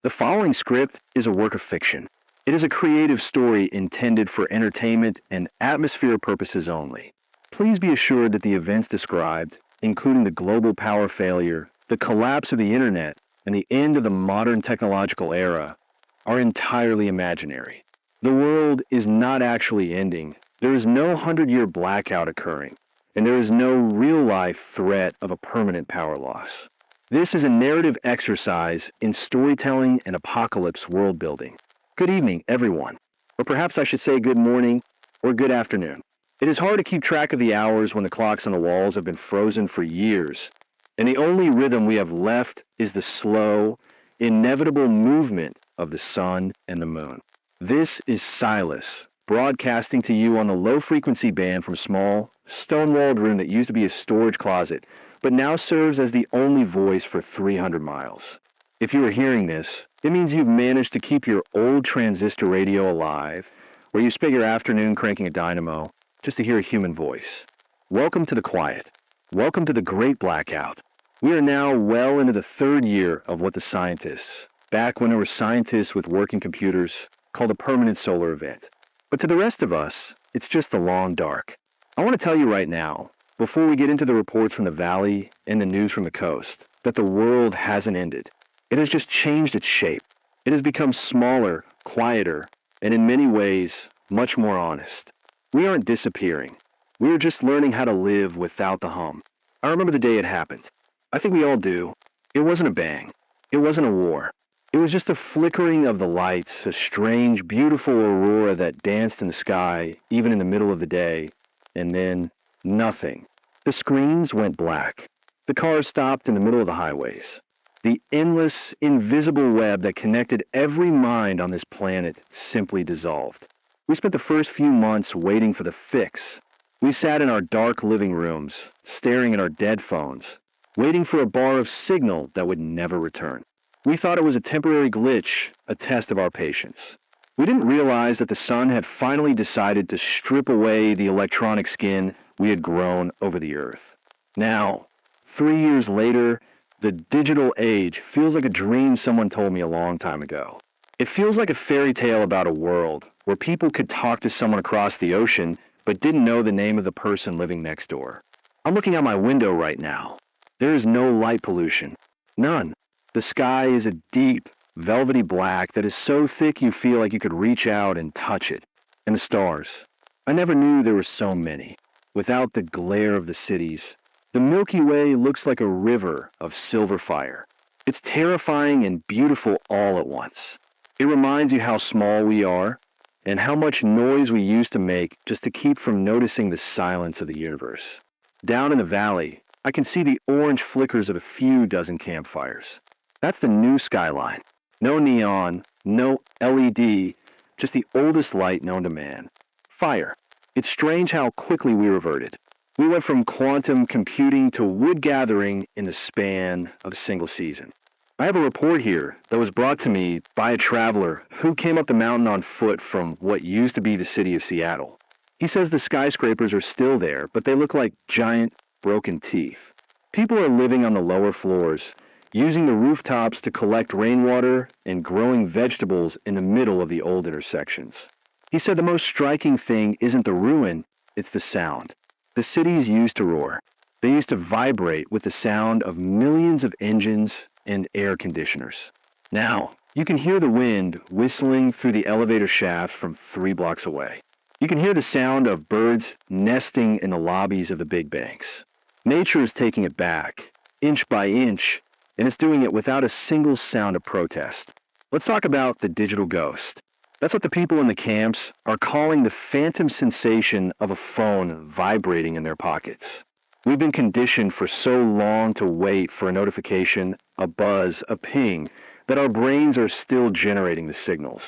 The following script is a work of fiction. It is a creative story intended for entertainment and atmosphere purposes only. Please be assured that the events described, including the global power failure, the collapse of the internet, and the end of the modern technological era, are entirely imaginary. The world is not actually ending. There is no 100-year blackout occurring, and there is no real-life threat of a permanent power loss. This is a narrative exercise in storytelling and apocalypse world building. Good evening, everyone. Or perhaps I should say good morning or good afternoon. It is hard to keep track of the hours when the clocks on the walls have been frozen for years, and the only rhythm we have left is the slow, inevitable movement of the sun and the moon. This is Silas, broadcasting to you on the low-frequency band from a small, stone-walled room that used to be a storage closet, but now serves as the only voice for 300 miles. If you are hearing this, it means you've managed to keep your old transistor radio alive, or you spent your afternoon cranking a dynamo just to hear a human voice. Welcome to the quiet. Welcome to the Great Blackout. We are now well into the third year of what the scientists, back when there were scientists with working computers, called a permanent solar event. But to the rest of us, it's just the long dark. I want to tell you right now, before we get into the reports from the valley and the news from the coast, that the world hasn't ended. It has just changed its shape. It has become smaller, quieter, and in many ways, much more honest. We aren't disappearing. We are just learning how to live without the hum. I remember the day it happened. I think we all do. It wasn't a bang. It wasn't a war. It was just a flickering of the lights, a strange, beautiful aurora that danced in the sky, even in the middle of the day, and then nothing. The screens went black. The cars stopped in the middle of the highways. The endless, invisible web that connected every mind on this planet simply dissolved. We spent the first few months waiting for the fix. We sat in our dark living rooms, staring at our dead phones, waiting for a bar of signal that would never return. We thought it was a temporary glitch, a test of our patience. We didn't realize that the sun had finally decided to strip away the electronic skin we had grown over the earth. Now, 3 years later, the digital age feels like a dream someone told me a long time ago. It feels like a fairy tale about a world where people could talk to someone across the ocean but didn't know the name of the person living next door. I'm looking out my window right now. There is no light pollution. None. The sky is a deep, velvety black that is so thick you feel like you could reach out and touch it. And the stars. I never knew there were so many. Without the glare of the cities, the Milky Way looks like a river of silver fire. It's terrifying and beautiful all at once. It reminds you how small we are and how much noise we used to make just to keep from noticing the silence of the universe. Down in the valley, I can see the orange flickers of a few dozen campfires. That's the new skyline. No neon, no LED, just the oldest light known to man. Fire. It's strange how quickly we reverted. We went from quantum computing to wood gathering in the span of a single season. I have a report here that was brought to me by a traveler who came up the mountain on foot from what used to be the city of Seattle. He says the skyscrapers are still there, but they look like giant, broken teeth. People are living on the lower floors, using the rooftops to collect rainwater and growing vegetables in the middle of the old intersections. He said the most striking thing isn't the ruin, it's the sound. The cities used to roar. They used to vibrate with the sound of millions of engines and air conditioners. Now, you can hear the wind whistling through the elevator shaft from 3 blocks away. You can hear the sound of birds nesting in the lobbies of the big banks. Nature is taking it back, inch by inch, and it's doing it without a single sound of protest. Let's talk about the digital ghost. That's what the people in the camps are calling the phantom sensation of a phone vibrating in their pockets. We've been conditioned for so long to wait for a notification, a buzz, a ping, that our brains are still generating the signals.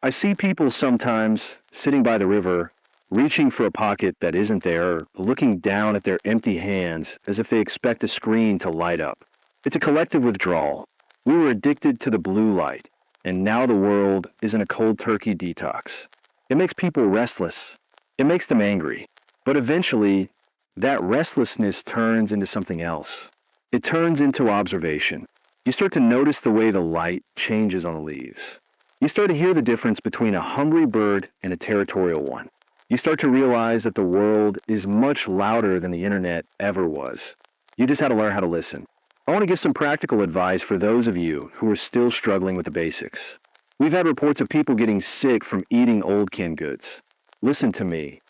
I see people sometimes sitting by the river, reaching for a pocket that isn't there, looking down at their empty hands as if they expect a screen to light up. It's a collective withdrawal. We were addicted to the blue light, and now the world is in a cold turkey detox. It makes people restless. It makes them angry. But eventually, that restlessness turns into something else. It turns into observation. You start to notice the way the light changes on the leaves. You start to hear the difference between a hungry bird and a territorial one. You start to realize that the world is much louder than the internet ever was. You just had to learn how to listen. I want to give some practical advice for those of you who are still struggling with the basics. We've had reports of people getting sick from eating old canned goods. Listen to me.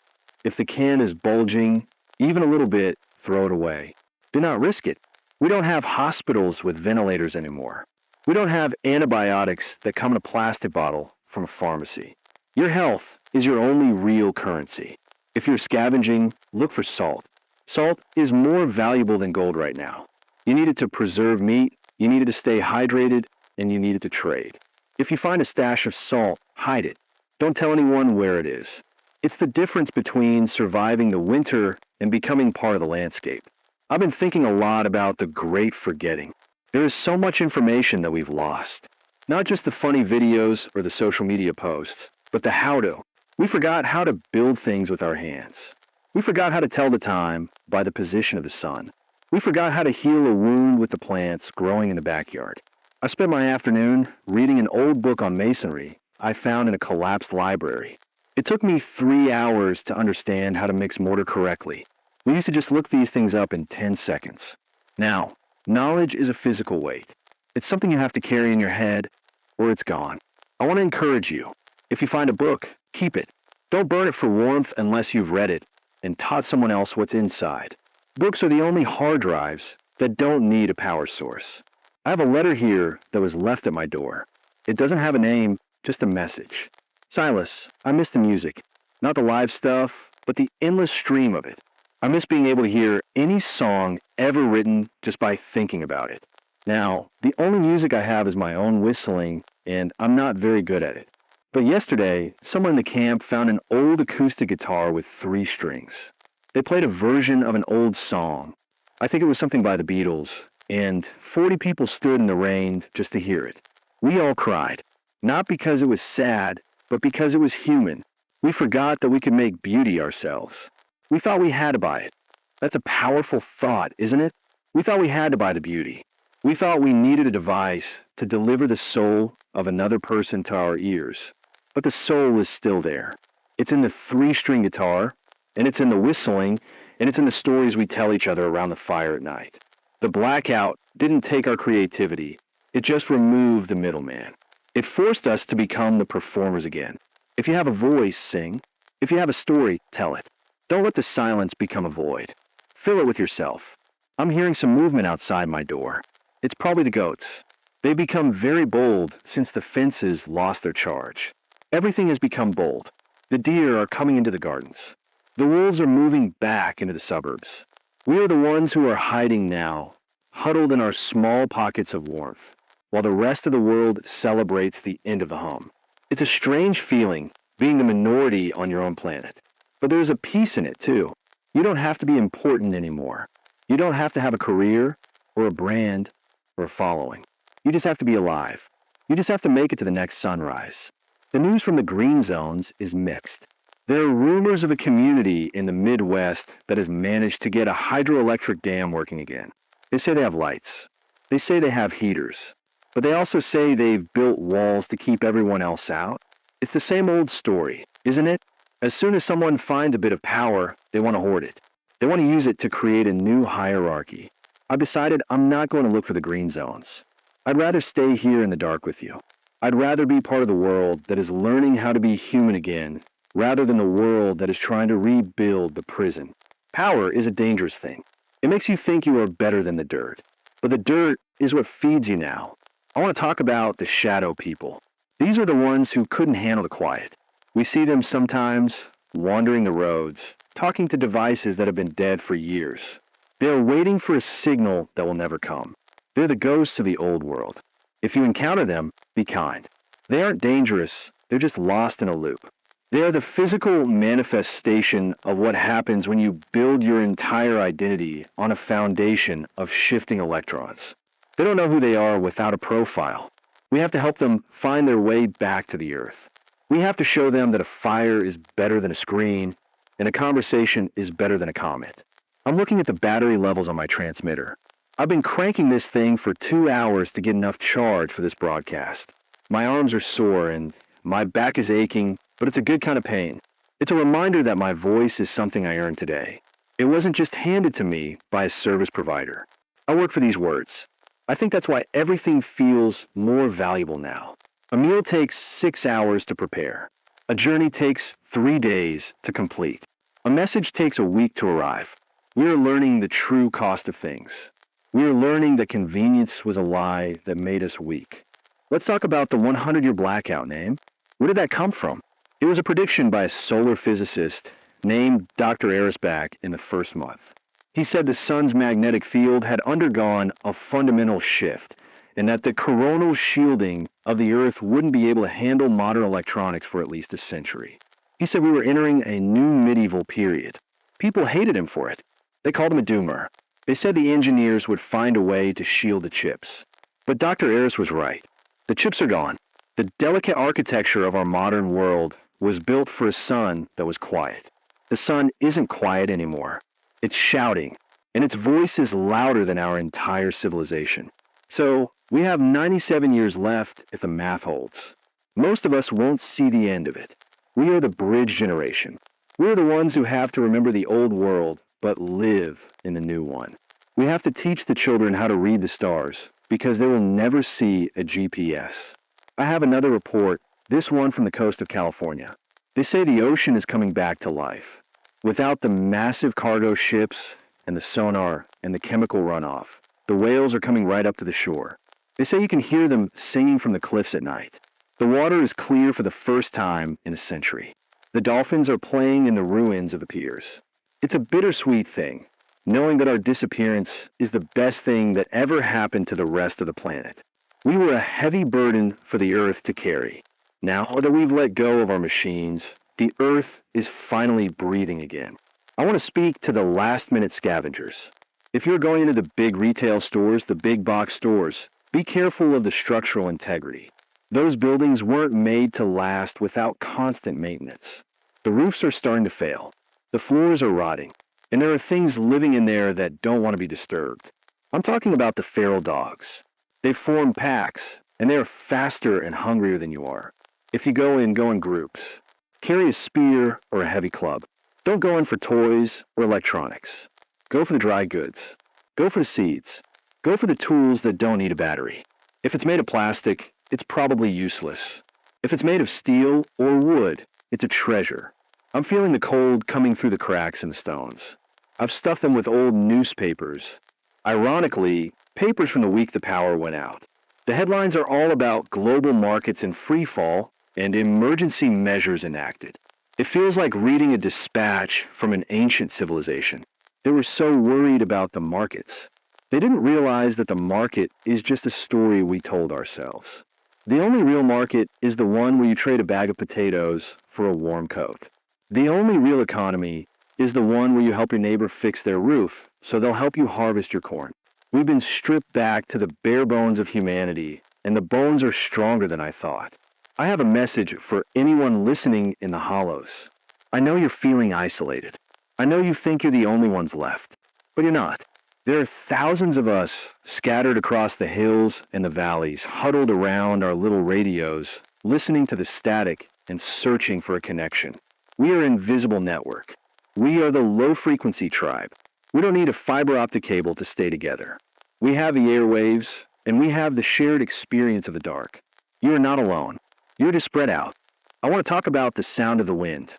If the can is bulging, even a little bit, throw it away. Do not risk it. We don't have hospitals with ventilators anymore. We don't have antibiotics that come in a plastic bottle from a pharmacy. Your health is your only real currency. If you're scavenging, look for salt. Salt is more valuable than gold right now. You need it to preserve meat, you need it to stay hydrated, and you need it to trade. If you find a stash of salt, hide it. Don't tell anyone where it is. It's the difference between surviving the winter and becoming part of the landscape. I've been thinking a lot about the great forgetting. There is so much information that we've lost. Not just the funny videos or the social media posts, but the how-to. We forgot how to build things with our hands. We forgot how to tell the time by the position of the sun. We forgot how to heal a wound with the plants growing in the backyard. I spent my afternoon reading an old book on masonry I found in a collapsed library. It took me 3 hours to understand how to mix mortar correctly. We used to just look these things up in 10 seconds. Now, knowledge is a physical weight. It's something you have to carry in your head, or it's gone. I want to encourage you. If you find a book, keep it. Don't burn it for warmth unless you've read it and taught someone else what's inside. Books are the only hard drives that don't need a power source. I have a letter here that was left at my door. It doesn't have a name, just a message. Silas, I miss the music. Not the live stuff, but the endless stream of it. I miss being able to hear any song ever written just by thinking about it. Now, the only music I have is my own whistling, and I'm not very good at it. But yesterday, someone in the camp found an old acoustic guitar with 3 strings. They played a version of an old song. I think it was something by the Beatles, and 40 people stood in the rain just to hear it. We all cried, not because it was sad, but because it was human. We forgot that we could make beauty ourselves. We thought we had to buy it. That's a powerful thought, isn't it? We thought we had to buy the beauty. We thought we needed a device to deliver the soul of another person to our ears. But the soul is still there. It's in the 3-string guitar, and it's in the whistling, and it's in the stories we tell each other around the fire at night. The blackout didn't take our creativity. It just removed the middleman. It forced us to become the performers again. If you have a voice, sing. If you have a story, tell it. Don't let the silence become a void. Fill it with yourself. I'm hearing some movement outside my door. It's probably the goats. They've become very bold since the fences lost their charge. Everything has become bold. The deer are coming into the gardens. The wolves are moving back into the suburbs. We are the ones who are hiding now, huddled in our small pockets of warmth, while the rest of the world celebrates the end of the hum. It's a strange feeling, being the minority on your own planet. But there's a peace in it, too. You don't have to be important anymore. You don't have to have a career, or a brand, or a following. You just have to be alive. You just have to make it to the next sunrise. The news from the green zones is mixed. There are rumors of a community in the Midwest that has managed to get a hydroelectric dam working again. They say they have lights. They say they have heaters. But they also say they've built walls to keep everyone else out. It's the same old story, isn't it? As soon as someone finds a bit of power, they want to hoard it. They want to use it to create a new hierarchy. I've decided I'm not going to look for the green zones. I'd rather stay here in the dark with you. I'd rather be part of the world that is learning how to be human again, rather than the world that is trying to rebuild the prison. Power is a dangerous thing. It makes you think you are better than the dirt. But the dirt is what feeds you now. I want to talk about the shadow people. These are the ones who couldn't handle the quiet. We see them sometimes wandering the roads, talking to devices that have been dead for years. They are waiting for a signal that will never come. They're the ghosts of the old world. If you encounter them, be kind. They aren't dangerous, they're just lost in a loop. They are the physical manifestation of what happens when you build your entire identity on a foundation of shifting electrons. They don't know who they are without a profile. We have to help them find their way back to the earth. We have to show them that a fire is better than a screen, and a conversation is better than a comment. I'm looking at the battery levels on my transmitter. I've been cranking this thing for 2 hours to get enough charge for this broadcast. My arms are sore and my back is aching, but it's a good kind of pain. It's a reminder that my voice is something I earned today. It wasn't just handed to me by a service provider. I work for these words. I think that's why everything feels more valuable now. A meal takes 6 hours to prepare. A journey takes 3 days to complete. A message takes a week to arrive. We are learning the true cost of things. We are learning that convenience was a lie that made us weak. Let's talk about the 100-year blackout name. Where did that come from? It was a prediction by a solar physicist named Dr. Erisback in the first month. He said the sun's magnetic field had undergone a fundamental shift and that the coronal shielding of the Earth wouldn't be able to handle modern electronics for at least a century. He said we were entering a new medieval period. People hated him for it. They called him a doomer. They said the engineers would find a way to shield the chips. But Dr. Eris was right. The chips are gone. The delicate architecture of our modern world was built for a sun that was quiet. The sun isn't quiet anymore. It's shouting, and its voice is louder than our entire civilization. So, we have 97 years left if the math holds. Most of us won't see the end of it. We are the bridge generation. We're the ones who have to remember the old world, but live in the new one. We have to teach the children how to read the stars, because they will never see a GPS. I have another report, this one from the coast of California. They say the ocean is coming back to life. Without the massive cargo ships and the sonar and the chemical runoff, the whales are coming right up to the shore. They say you can hear them singing from the cliffs at night. The water is clear for the first time in a century. The dolphins are playing in the ruins of the piers. It's a bittersweet thing, knowing that our disappearance is the best thing that ever happened to the rest of the planet. We were a heavy burden for the Earth to carry. Now that we've let go of our machines, the Earth is finally breathing again. I want to speak to the last-minute scavengers. If you're going into the big retail stores, the big box stores, be careful of the structural integrity. Those buildings weren't made to last without constant maintenance. The roofs are starting to fail. The floors are rotting. And there are things living in there that don't want to be disturbed. I'm talking about the feral dogs. They form packs, and they are faster and hungrier than you are. If you go in groups. Carry a spear or a heavy club. Don't go in for toys or electronics. Go for the dry goods. Go for the seeds. Go for the tools that don't need a battery. If it's made of plastic, it's probably useless. If it's made of steel or wood, it's a treasure. I'm feeling the cold coming through the cracks in the stones. I've stuffed them with old newspapers. Ironically, papers from the week the power went out. The headlines are all about global markets in free fall and emergency measures enacted. It feels like reading a dispatch from an ancient civilization. They were so worried about the markets. They didn't realize that the market is just a story we told ourselves. The only real market is the one where you trade a bag of potatoes for a warm coat. The only real economy is the one where you help your neighbor fix their roof so they'll help you harvest your corn. We've been stripped back to the bare bones of humanity, and the bones are stronger than I thought. I have a message for anyone listening in the hollows. I know you're feeling isolated. I know you think you're the only ones left, but you're not. There are thousands of us scattered across the hills and the valleys, huddled around our little radios, listening to the static and searching for a connection. We are an invisible network. We are the low-frequency tribe. We don't need a fiber optic cable to stay together. We have the airwaves, and we have the shared experience of the dark. You are not alone. You're just spread out. I want to talk about the sound of the wind.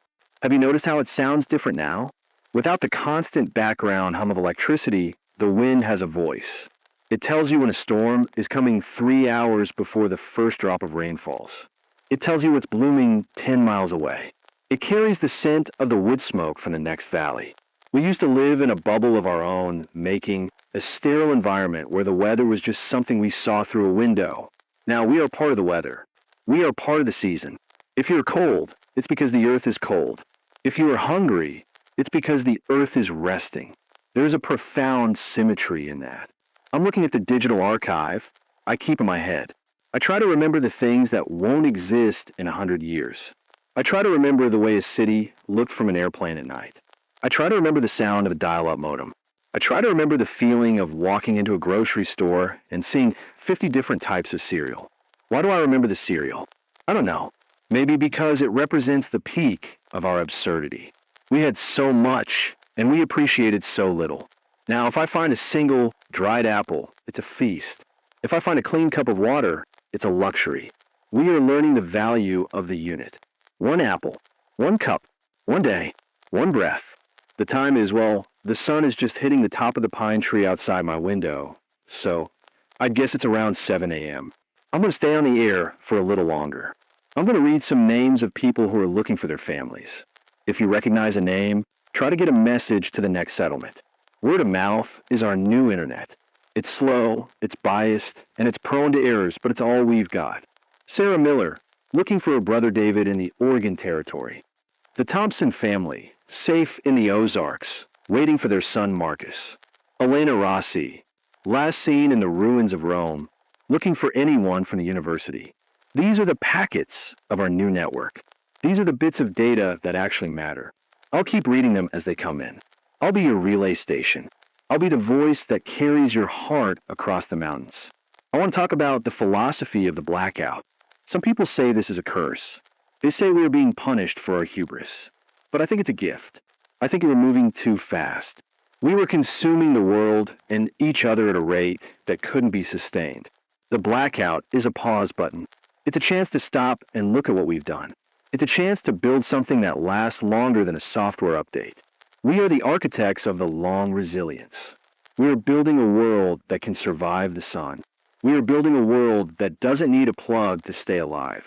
Have you noticed how it sounds different now? Without the constant background hum of electricity, the wind has a voice. It tells you when a storm is coming 3 hours before the first drop of rain falls. It tells you what's blooming 10 miles away. It carries the scent of the wood smoke from the next valley. We used to live in a bubble of our own, making a sterile environment where the weather was just something we saw through a window. Now we are part of the weather. We are part of the season. If you're cold, it's because the earth is cold. If you are hungry, it's because the earth is resting. There's a profound symmetry in that. I'm looking at the digital archive I keep in my head. I try to remember the things that won't exist in 100 years. I try to remember the way a city looked from an airplane at night. I try to remember the sound of a dial-up modem. I try to remember the feeling of walking into a grocery store and seeing 50 different types of cereal. Why do I remember the cereal? I don't know. Maybe because it represents the peak of our absurdity. We had so much, and we appreciated so little. Now, if I find a single dried apple, it's a feast. If I find a clean cup of water, it's a luxury. We are learning the value of the unit. One apple, one cup, one day, one breath. The time is, well, the sun is just hitting the top of the pine tree outside my window, so I'd guess it's around 7 a.m. I'm going to stay on the air for a little longer. I'm going to read some names of people who are looking for their families. If you recognize a name, try to get a message to the next settlement. Word of mouth is our new internet. It's slow, it's biased, and it's prone to errors, but it's all we've got. Sarah Miller, looking for her brother David in the Oregon Territory. The Thompson family, safe in the Ozarks, waiting for their son Marcus. Elena Rossi, last seen in the ruins of Rome, looking for anyone from the university. These are the packets of our new network. These are the bits of data that actually matter. I'll keep reading them as they come in. I'll be your relay station. I'll be the voice that carries your heart across the mountains. I want to talk about the philosophy of the blackout. Some people say this is a curse. They say we are being punished for our hubris. But I think it's a gift. I think we were moving too fast. We were consuming the world and each other at a rate that couldn't be sustained. The blackout is a pause button. It's a chance to stop and look at what we've done. It's a chance to build something that lasts longer than a software update. We are the architects of the long resilience. We are building a world that can survive the sun. We are building a world that doesn't need a plug to stay alive.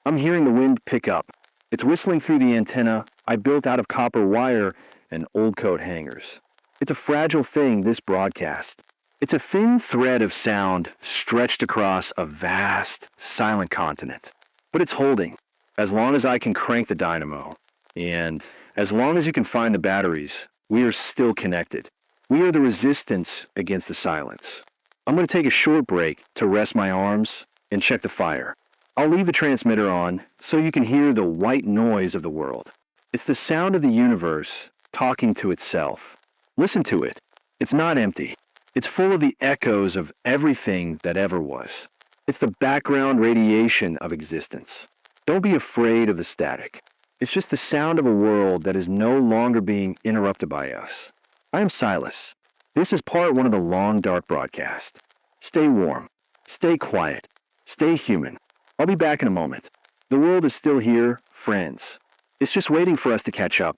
I'm hearing the wind pick up. It's whistling through the antenna I built out of copper wire and old coat hangers. It's a fragile thing, this broadcast. It's a thin thread of sound stretched across a vast, silent continent. But it's holding, as long as I can crank the dynamo. And as long as you can find the batteries, we are still connected. We are the resistance against the silence. I'm going to take a short break to rest my arms and check the fire. I'll leave the transmitter on so you can hear the white noise of the world. It's the sound of the universe talking to itself. Listen to it. It's not empty. It's full of the echoes of everything that ever was. It's the background radiation of existence. Don't be afraid of the static. It's just the sound of a world that is no longer being interrupted by us. I am Silas. This is part one of the long, dark broadcast. Stay warm. Stay quiet. Stay human. I'll be back in a moment. The world is still here, friends. It's just waiting for us to catch up.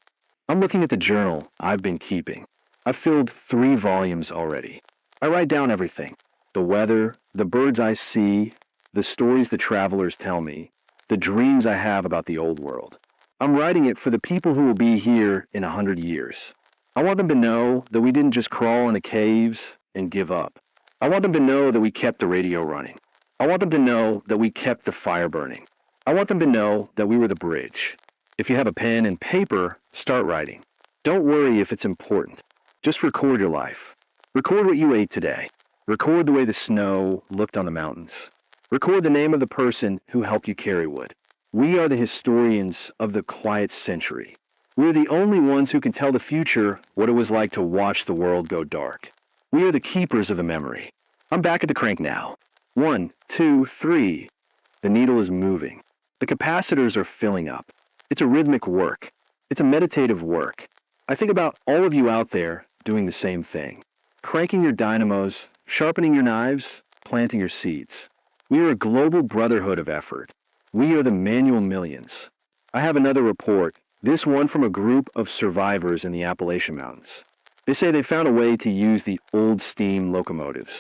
I'm looking at the journal I've been keeping. I've filled 3 volumes already. I write down everything. The weather, the birds I see, the stories the travelers tell me, the dreams I have about the old world. I'm writing it for the people who will be here in 100 years. I want them to know that we didn't just crawl into caves and give up. I want them to know that we kept the radio running. I want them to know that we kept the fire burning. I want them to know that we were the bridge. If you have a pen and paper, start writing. Don't worry if it's important. Just record your life. Record what you ate today. Record the way the snow looked on the mountains. Record the name of the person who helped you carry wood. We are the historians of the quiet century. We're the only ones who can tell the future what it was like to watch the world go dark. We are the keepers of the memory. I'm back at the crank now. 1, 2, 3. The needle is moving. The capacitors are filling up. It's a rhythmic work. It's a meditative work. I think about all of you out there doing the same thing. Cranking your dynamos, sharpening your knives, planting your seeds. We are a global brotherhood of effort. We are the manual millions. I have another report, this one from a group of survivors in the Appalachian Mountains. They say they found a way to use the old steam locomotives.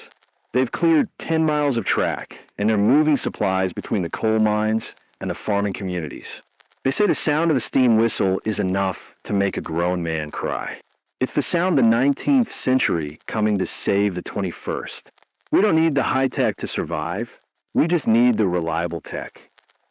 They've cleared 10 miles of track, and they're moving supplies between the coal mines and the farming communities. They say the sound of the steam whistle is enough to make a grown man cry. It's the sound of the 19th century coming to save the 21st. We don't need the high tech to survive. We just need the reliable tech.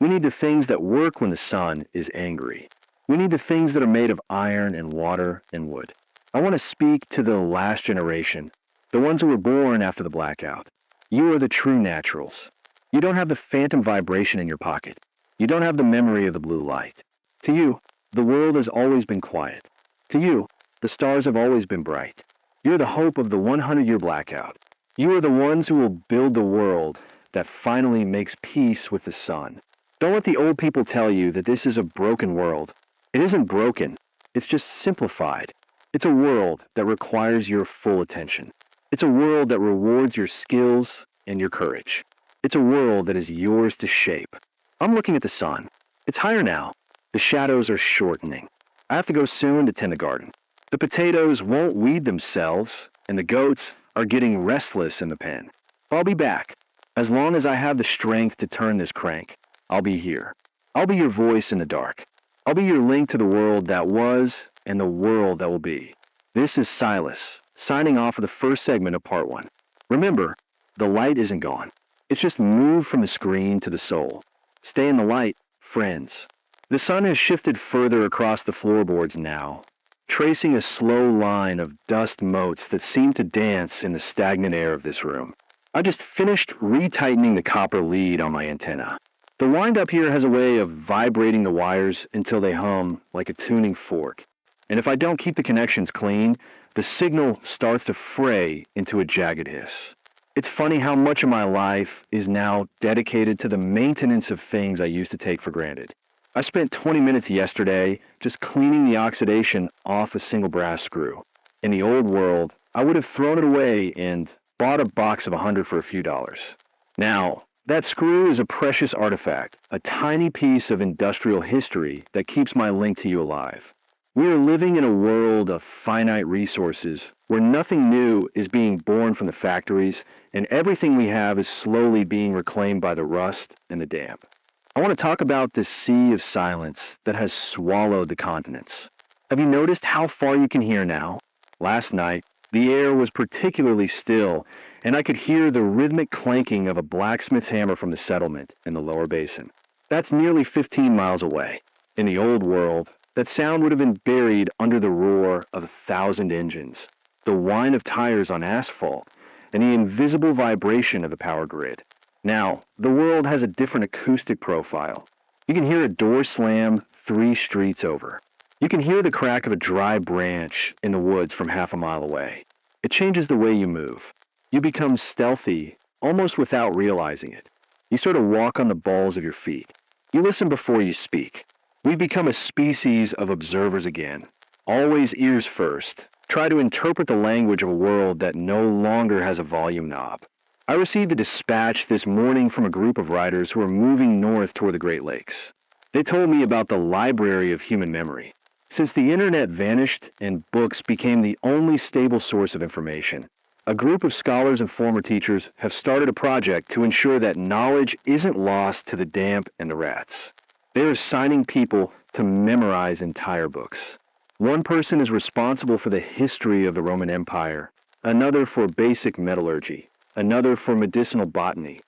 We need the things that work when the sun is angry. We need the things that are made of iron and water and wood. I want to speak to the last generation, the ones who were born after the blackout. You are the true naturals. You don't have the phantom vibration in your pocket. You don't have the memory of the blue light. To you, the world has always been quiet. To you, the stars have always been bright. You're the hope of the 100-year blackout. You are the ones who will build the world that finally makes peace with the sun. Don't let the old people tell you that this is a broken world. It isn't broken. It's just simplified. It's a world that requires your full attention. It's a world that rewards your skills and your courage. It's a world that is yours to shape. I'm looking at the sun. It's higher now. The shadows are shortening. I have to go soon to tend the garden. The potatoes won't weed themselves, and the goats are getting restless in the pen. I'll be back. As long as I have the strength to turn this crank, I'll be here. I'll be your voice in the dark. I'll be your link to the world that was and the world that will be. This is Silas, signing off of the first segment of Part 1. Remember, the light isn't gone. It's just moved from the screen to the soul. Stay in the light, friends. The sun has shifted further across the floorboards now, tracing a slow line of dust motes that seem to dance in the stagnant air of this room. I just finished retightening the copper lead on my antenna. The wind-up here has a way of vibrating the wires until they hum like a tuning fork. And if I don't keep the connections clean, the signal starts to fray into a jagged hiss. It's funny how much of my life is now dedicated to the maintenance of things I used to take for granted. I spent 20 minutes yesterday just cleaning the oxidation off a single brass screw. In the old world, I would have thrown it away and bought a box of 100 for a few dollars. Now, that screw is a precious artifact, a tiny piece of industrial history that keeps my link to you alive. We are living in a world of finite resources where nothing new is being born from the factories and everything we have is slowly being reclaimed by the rust and the damp. I want to talk about this sea of silence that has swallowed the continents. Have you noticed how far you can hear now? Last night, the air was particularly still, and I could hear the rhythmic clanking of a blacksmith's hammer from the settlement in the lower basin. That's nearly 15 miles away. In the old world, that sound would have been buried under the roar of 1,000 engines, the whine of tires on asphalt, and the invisible vibration of a power grid. Now, the world has a different acoustic profile. You can hear a door slam 3 streets over. You can hear the crack of a dry branch in the woods from half a mile away. It changes the way you move. You become stealthy, almost without realizing it. You sort of walk on the balls of your feet. You listen before you speak. We've become a species of observers again. Always ears first. Try to interpret the language of a world that no longer has a volume knob. I received a dispatch this morning from a group of writers who are moving north toward the Great Lakes. They told me about the library of human memory. Since the internet vanished and books became the only stable source of information, a group of scholars and former teachers have started a project to ensure that knowledge isn't lost to the damp and the rats. They are assigning people to memorize entire books. One person is responsible for the history of the Roman Empire, another for basic metallurgy, another for medicinal botany.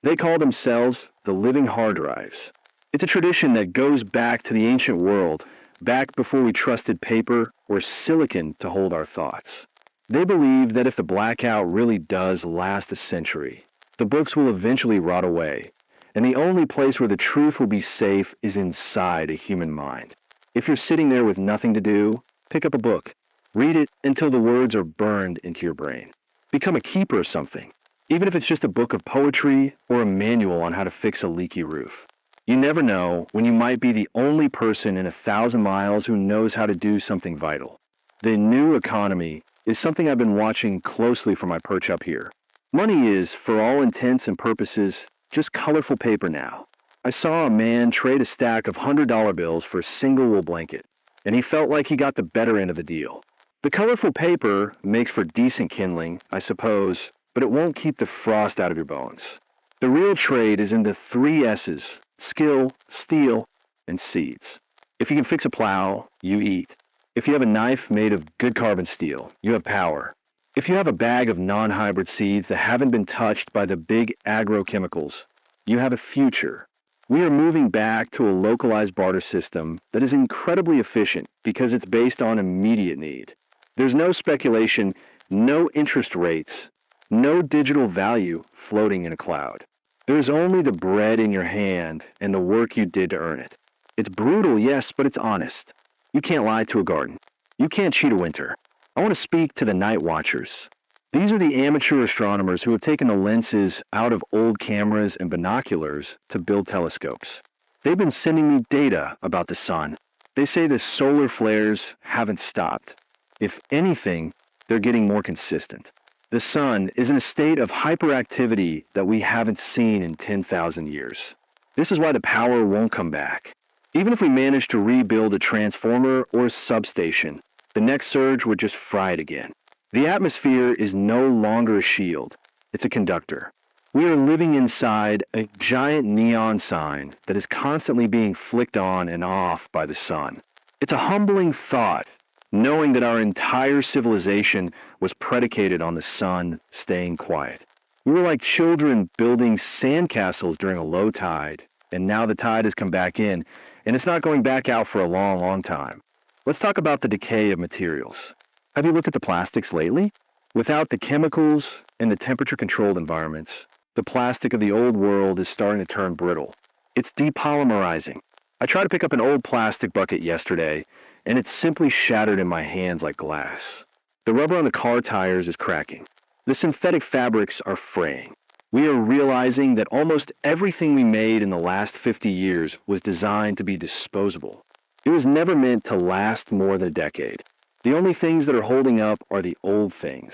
They call themselves the living hard drives. It's a tradition that goes back to the ancient world, back before we trusted paper or silicon to hold our thoughts. They believe that if the blackout really does last a century, the books will eventually rot away, and the only place where the truth will be safe is inside a human mind. If you're sitting there with nothing to do, pick up a book. Read it until the words are burned into your brain. Become a keeper of something, even if it's just a book of poetry or a manual on how to fix a leaky roof. You never know when you might be the only person in 1,000 miles who knows how to do something vital. The new economy is something I've been watching closely from my perch up here. Money is, for all intents and purposes, just colorful paper now. I saw a man trade a stack of $100 bills for a single wool blanket, and he felt like he got the better end of the deal. The colorful paper makes for decent kindling, I suppose, but it won't keep the frost out of your bones. The real trade is in the 3 S's: skill, steel, and seeds. If you can fix a plow, you eat. If you have a knife made of good carbon steel, you have power. If you have a bag of non-hybrid seeds that haven't been touched by the big agrochemicals, you have a future. We are moving back to a localized barter system that is incredibly efficient because it's based on immediate need. There's no speculation, no interest rates, no digital value floating in a cloud. There's only the bread in your hand and the work you did to earn it. It's brutal, yes, but it's honest. You can't lie to a garden. You can't cheat a winter. I want to speak to the night watchers. These are the amateur astronomers who have taken the lenses out of old cameras and binoculars to build telescopes. They've been sending me data about the sun. They say the solar flares haven't stopped. If anything, they're getting more consistent. The sun is in a state of hyperactivity that we haven't seen in 10,000 years. This is why the power won't come back. Even if we manage to rebuild a transformer or a substation, the next surge would just fry it again. The atmosphere is no longer a shield, it's a conductor. We are living inside a giant neon sign that is constantly being flicked on and off by the sun. It's a humbling thought, knowing that our entire civilization was predicated on the sun staying quiet. We were like children building sandcastles during a low tide, and now the tide has come back in, and it's not going back out for a long, long time. Let's talk about the decay of materials. Have you looked at the plastics lately? Without the chemicals and the temperature-controlled environments, the plastic of the old world is starting to turn brittle. It's depolymerizing. I tried to pick up an old plastic bucket yesterday, and it simply shattered in my hands like glass. The rubber on the car tires is cracking. The synthetic fabrics are fraying. We are realizing that almost everything we made in the last 50 years was designed to be disposable. It was never meant to last more than a decade. The only things that are holding up are the old things.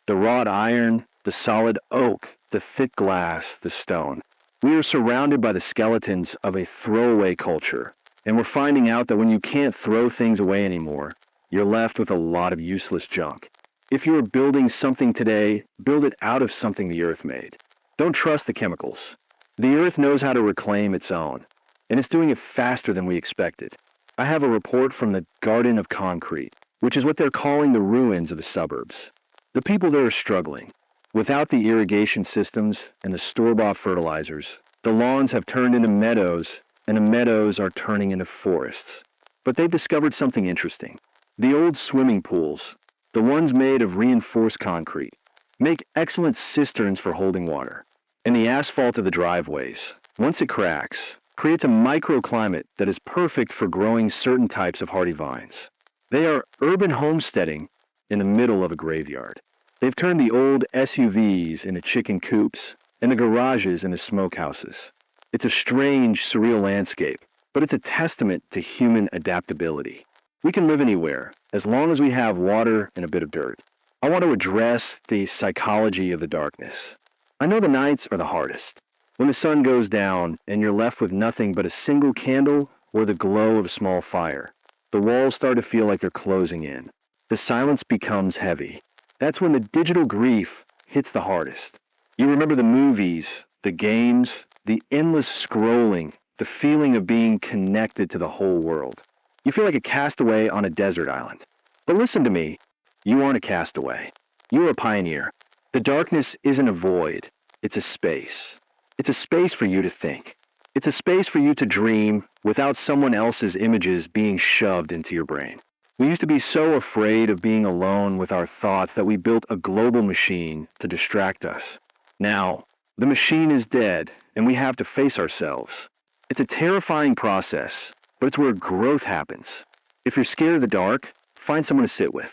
The wrought iron, the solid oak, the thick glass, the stone. We are surrounded by the skeletons of a throwaway culture, and we're finding out that when you can't throw things away anymore, you're left with a lot of useless junk. If you are building something today, build it out of something the earth made. Don't trust the chemicals. The earth knows how to reclaim its own, and it's doing it faster than we expected. I have a report from the Garden of Concrete, which is what they're calling the ruins of the suburbs. The people there are struggling. Without the irrigation systems and the store-bought fertilizers, the lawns have turned into meadows, and the meadows are turning into forests. But they've discovered something interesting. The old swimming pools, the ones made of reinforced concrete, make excellent cisterns for holding water. And the asphalt of the driveways, once it cracks, creates a microclimate that is perfect for growing certain types of hardy vines. They are urban homesteading in the middle of a graveyard. They've turned the old SUVs into chicken coops and the garages into smokehouses. It's a strange, surreal landscape, but it's a testament to human adaptability. We can live anywhere, as long as we have water and a bit of dirt. I want to address the psychology of the darkness. I know the nights are the hardest. When the sun goes down and you're left with nothing but a single candle or the glow of a small fire, the walls start to feel like they're closing in. The silence becomes heavy. That's when the digital grief hits the hardest. You remember the movies, the games, the endless scrolling, the feeling of being connected to the whole world. You feel like a castaway on a desert island. But listen to me, you aren't a castaway. You're a pioneer. The darkness isn't a void, it's a space. It's a space for you to think. It's a space for you to dream without someone else's images being shoved into your brain. We used to be so afraid of being alone with our thoughts that we built a global machine to distract us. Now, the machine is dead, and we have to face ourselves. It's a terrifying process, but it's where growth happens. If you're scared of the dark, find someone to sit with.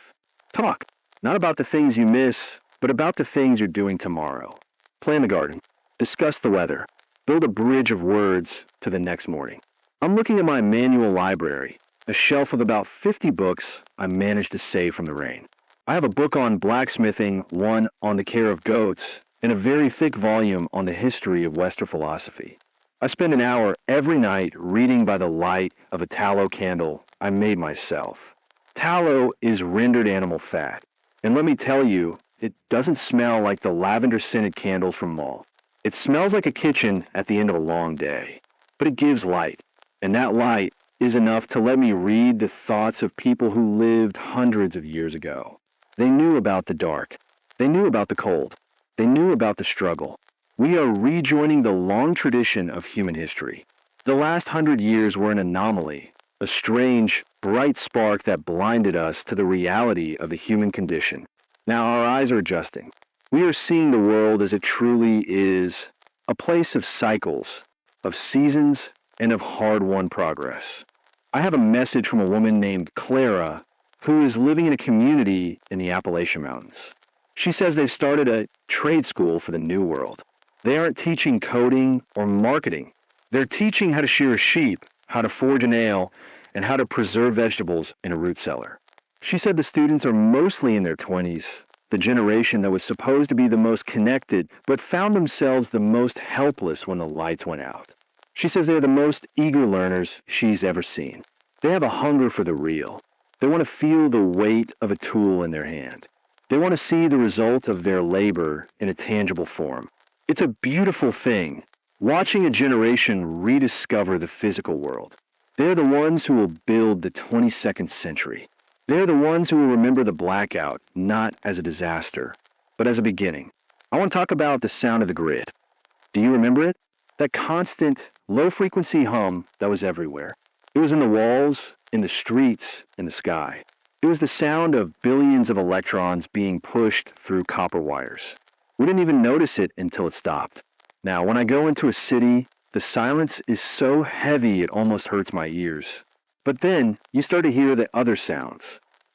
Talk, not about the things you miss, but about the things you're doing tomorrow. Plan the garden. Discuss the weather. Build a bridge of words to the next morning. I'm looking at my manual library, a shelf of about 50 books I managed to save from the rain. I have a book on blacksmithing, one on the care of goats, and a very thick volume on the history of Western philosophy. I spend an hour every night reading by the light of a tallow candle I made myself. Tallow is rendered animal fat, and let me tell you, it doesn't smell like the lavender-scented candles from mall. It smells like a kitchen at the end of a long day, but it gives light, and that light is enough to let me read the thoughts of people who lived hundreds of years ago. They knew about the dark. They knew about the cold. They knew about the struggle. We are rejoining the long tradition of human history. The last 100 years were an anomaly, a strange, bright spark that blinded us to the reality of the human condition. Now our eyes are adjusting. We are seeing the world as it truly is, a place of cycles, of seasons, and of hard-won progress. I have a message from a woman named Clara who is living in a community in the Appalachian Mountains. She says they've started a trade school for the new world. They aren't teaching coding or marketing. They're teaching how to shear a sheep, how to forge a nail, and how to preserve vegetables in a root cellar. She said the students are mostly in their 20s, the generation that was supposed to be the most connected, but found themselves the most helpless when the lights went out. She says they're the most eager learners she's ever seen. They have a hunger for the real. They want to feel the weight of a tool in their hand. They want to see the result of their labor in a tangible form. It's a beautiful thing, watching a generation rediscover the physical world. They're the ones who will build the 22nd century. They're the ones who will remember the blackout, not as a disaster, but as a beginning. I want to talk about the sound of the grid. Do you remember it? That constant, low-frequency hum that was everywhere. It was in the walls, in the streets, in the sky. It was the sound of billions of electrons being pushed through copper wires. We didn't even notice it until it stopped. Now, when I go into a city, the silence is so heavy it almost hurts my ears. But then you start to hear the other sounds.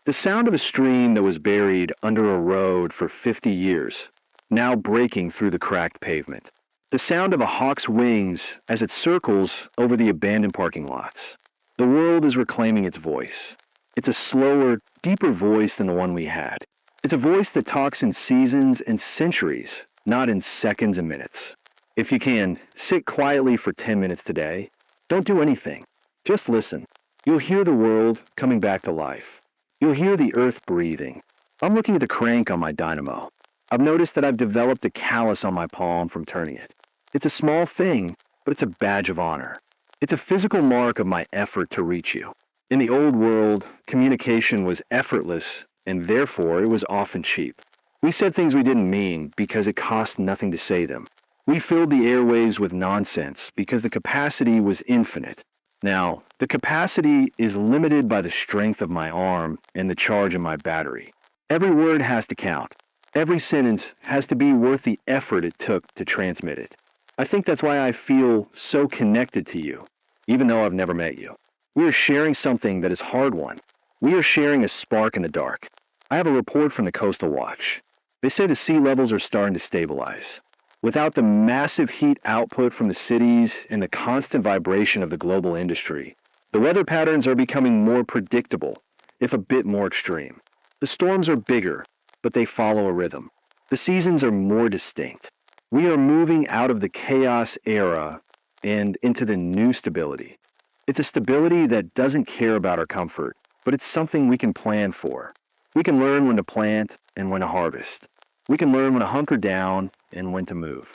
The sound of a stream that was buried under a road for 50 years, now breaking through the cracked pavement. The sound of a hawk's wings as it circles over the abandoned parking lots. The world is reclaiming its voice. It's a slower, deeper voice than the one we had. It's a voice that talks in seasons and centuries, not in seconds and minutes. If you can, sit quietly for 10 minutes today. Don't do anything. Just listen. You'll hear the world coming back to life. You'll hear the earth breathing. I'm looking at the crank on my dynamo. I've noticed that I've developed a callus on my palm from turning it. It's a small thing, but it's a badge of honor. It's a physical mark of my effort to reach you. In the old world, communication was effortless, and therefore it was often cheap. We said things we didn't mean because it cost nothing to say them. We filled the airwaves with nonsense because the capacity was infinite. Now, the capacity is limited by the strength of my arm and the charge in my battery. Every word has to count. Every sentence has to be worth the effort it took to transmit it. I think that's why I feel so connected to you, even though I've never met you. We are sharing something that is hard-won. We are sharing a spark in the dark. I have a report from the Coastal Watch. They say the sea levels are starting to stabilize. Without the massive heat output from the cities and the constant vibration of the global industry, the weather patterns are becoming more predictable, if a bit more extreme. The storms are bigger, but they follow a rhythm. The seasons are more distinct. We are moving out of the chaos era and into the new stability. It's a stability that doesn't care about our comfort, but it's something we can plan for. We can learn when to plant and when to harvest. We can learn when to hunker down and when to move.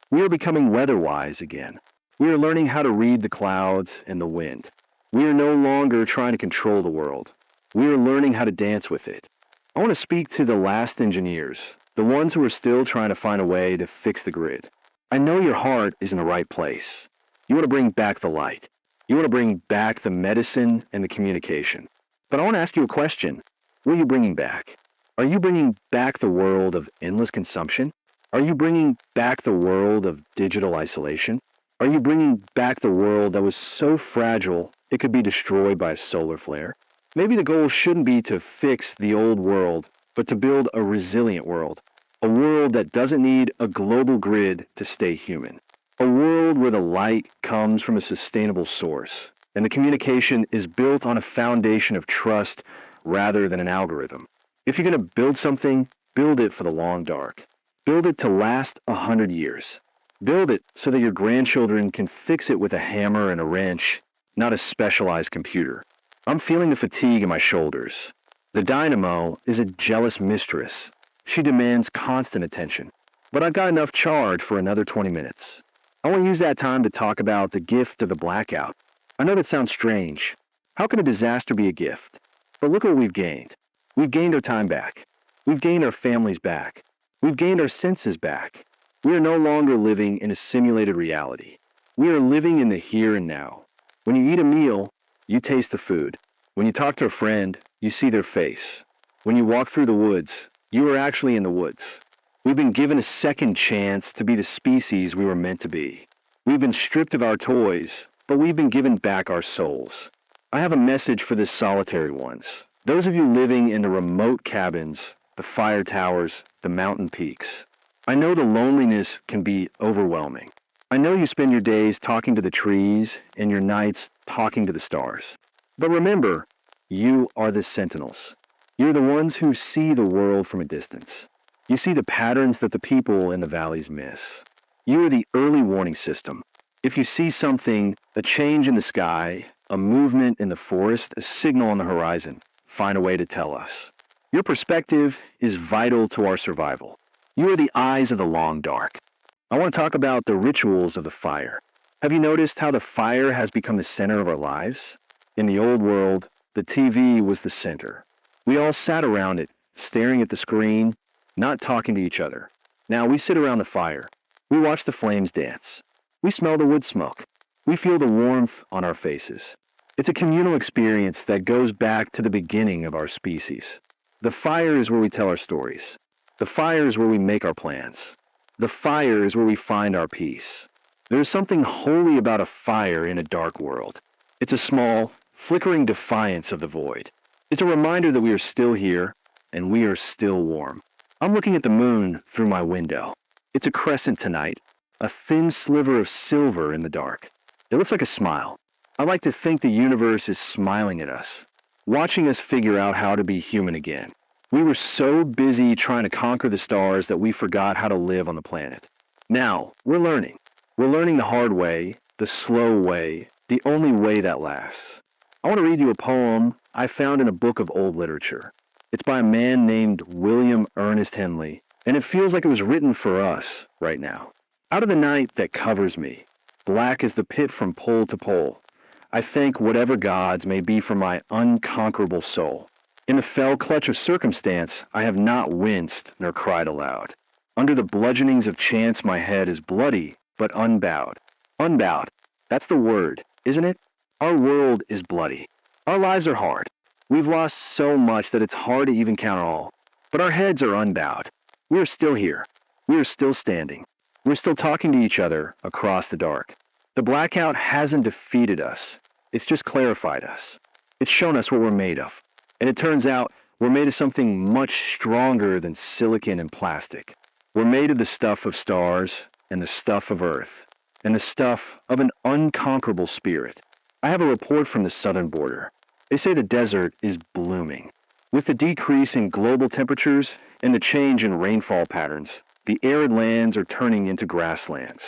We are becoming weather-wise again. We are learning how to read the clouds and the wind. We are no longer trying to control the world. We are learning how to dance with it. I want to speak to the last engineers, the ones who are still trying to find a way to fix the grid. I know your heart is in the right place. You want to bring back the light. You want to bring back the medicine and the communication. But I want to ask you a question. What are you bringing back? Are you bringing back the world of endless consumption? Are you bringing back the world of digital isolation? Are you bringing back the world that was so fragile it could be destroyed by a solar flare? Maybe the goal shouldn't be to fix the old world, but to build a resilient world. A world that doesn't need a global grid to stay human. A world where the light comes from a sustainable source, and the communication is built on a foundation of trust rather than an algorithm. If you're going to build something, build it for the long dark. Build it to last 100 years. Build it so that your grandchildren can fix it with a hammer and a wrench, not a specialized computer. I'm feeling the fatigue in my shoulders. The dynamo is a jealous mistress. She demands constant attention. But I've got enough charge for another 20 minutes. I want to use that time to talk about the gift of the blackout. I know that sounds strange. How can a disaster be a gift? But look what we've gained. We've gained our time back. We've gained our families back. We've gained our senses back. We are no longer living in a simulated reality. We are living in the here and now. When you eat a meal, you taste the food. When you talk to a friend, you see their face. When you walk through the woods, you are actually in the woods. We've been given a second chance to be the species we were meant to be. We've been stripped of our toys, but we've been given back our souls. I have a message for the solitary ones, Those of you living in the remote cabins, the fire towers, the mountain peaks. I know the loneliness can be overwhelming. I know you spend your days talking to the trees and your nights talking to the stars. But remember, you are the sentinels. You're the ones who see the world from a distance. You see the patterns that the people in the valleys miss. You are the early warning system. If you see something, a change in the sky, a movement in the forest, a signal on the horizon, find a way to tell us. Your perspective is vital to our survival. You are the eyes of the long dark. I want to talk about the rituals of the fire. Have you noticed how the fire has become the center of our lives? In the old world, the TV was the center. We all sat around it, staring at the screen, not talking to each other. Now we sit around the fire. We watch the flames dance. We smell the wood smoke. We feel the warmth on our faces. It's a communal experience that goes back to the beginning of our species. The fire is where we tell our stories. The fire is where we make our plans. The fire is where we find our peace. There is something holy about a fire in a dark world. It's a small, flickering defiance of the void. It's a reminder that we are still here and we are still warm. I'm looking at the moon through my window. It's a crescent tonight, a thin sliver of silver in the dark. It looks like a smile. I like to think the universe is smiling at us, watching us figure out how to be human again. We were so busy trying to conquer the stars that we forgot how to live on the planet. Now, we're learning. We're learning the hard way, the slow way, the only way that lasts. I want to read you a poem I found in a book of old literature. It's by a man named William Ernest Henley, and it feels like it was written for us right now. Out of the night that covers me, black as the pit from pole to pole, I thank whatever gods may be for my unconquerable soul. In the fell clutch of circumstance, I have not winced nor cried aloud. Under the bludgeonings of chance, my head is bloody, but unbowed. Unbowed, that's the word, isn't it? Our world is bloody. Our lives are hard. We've lost so much that it's hard to even count all. But our heads are unbowed. We are still here. We are still standing. We're still talking to each other across the dark. The blackout hasn't defeated us. It's just clarified us. It's shown us what we're made of. And it turns out we're made of something much stronger than silicon and plastic. We're made of the stuff of stars and the stuff of earth and the stuff of an unconquerable spirit. I have a report from the southern border. They say the desert is blooming. With the decrease in global temperatures and the change in rainfall patterns, the arid lands are turning into grasslands.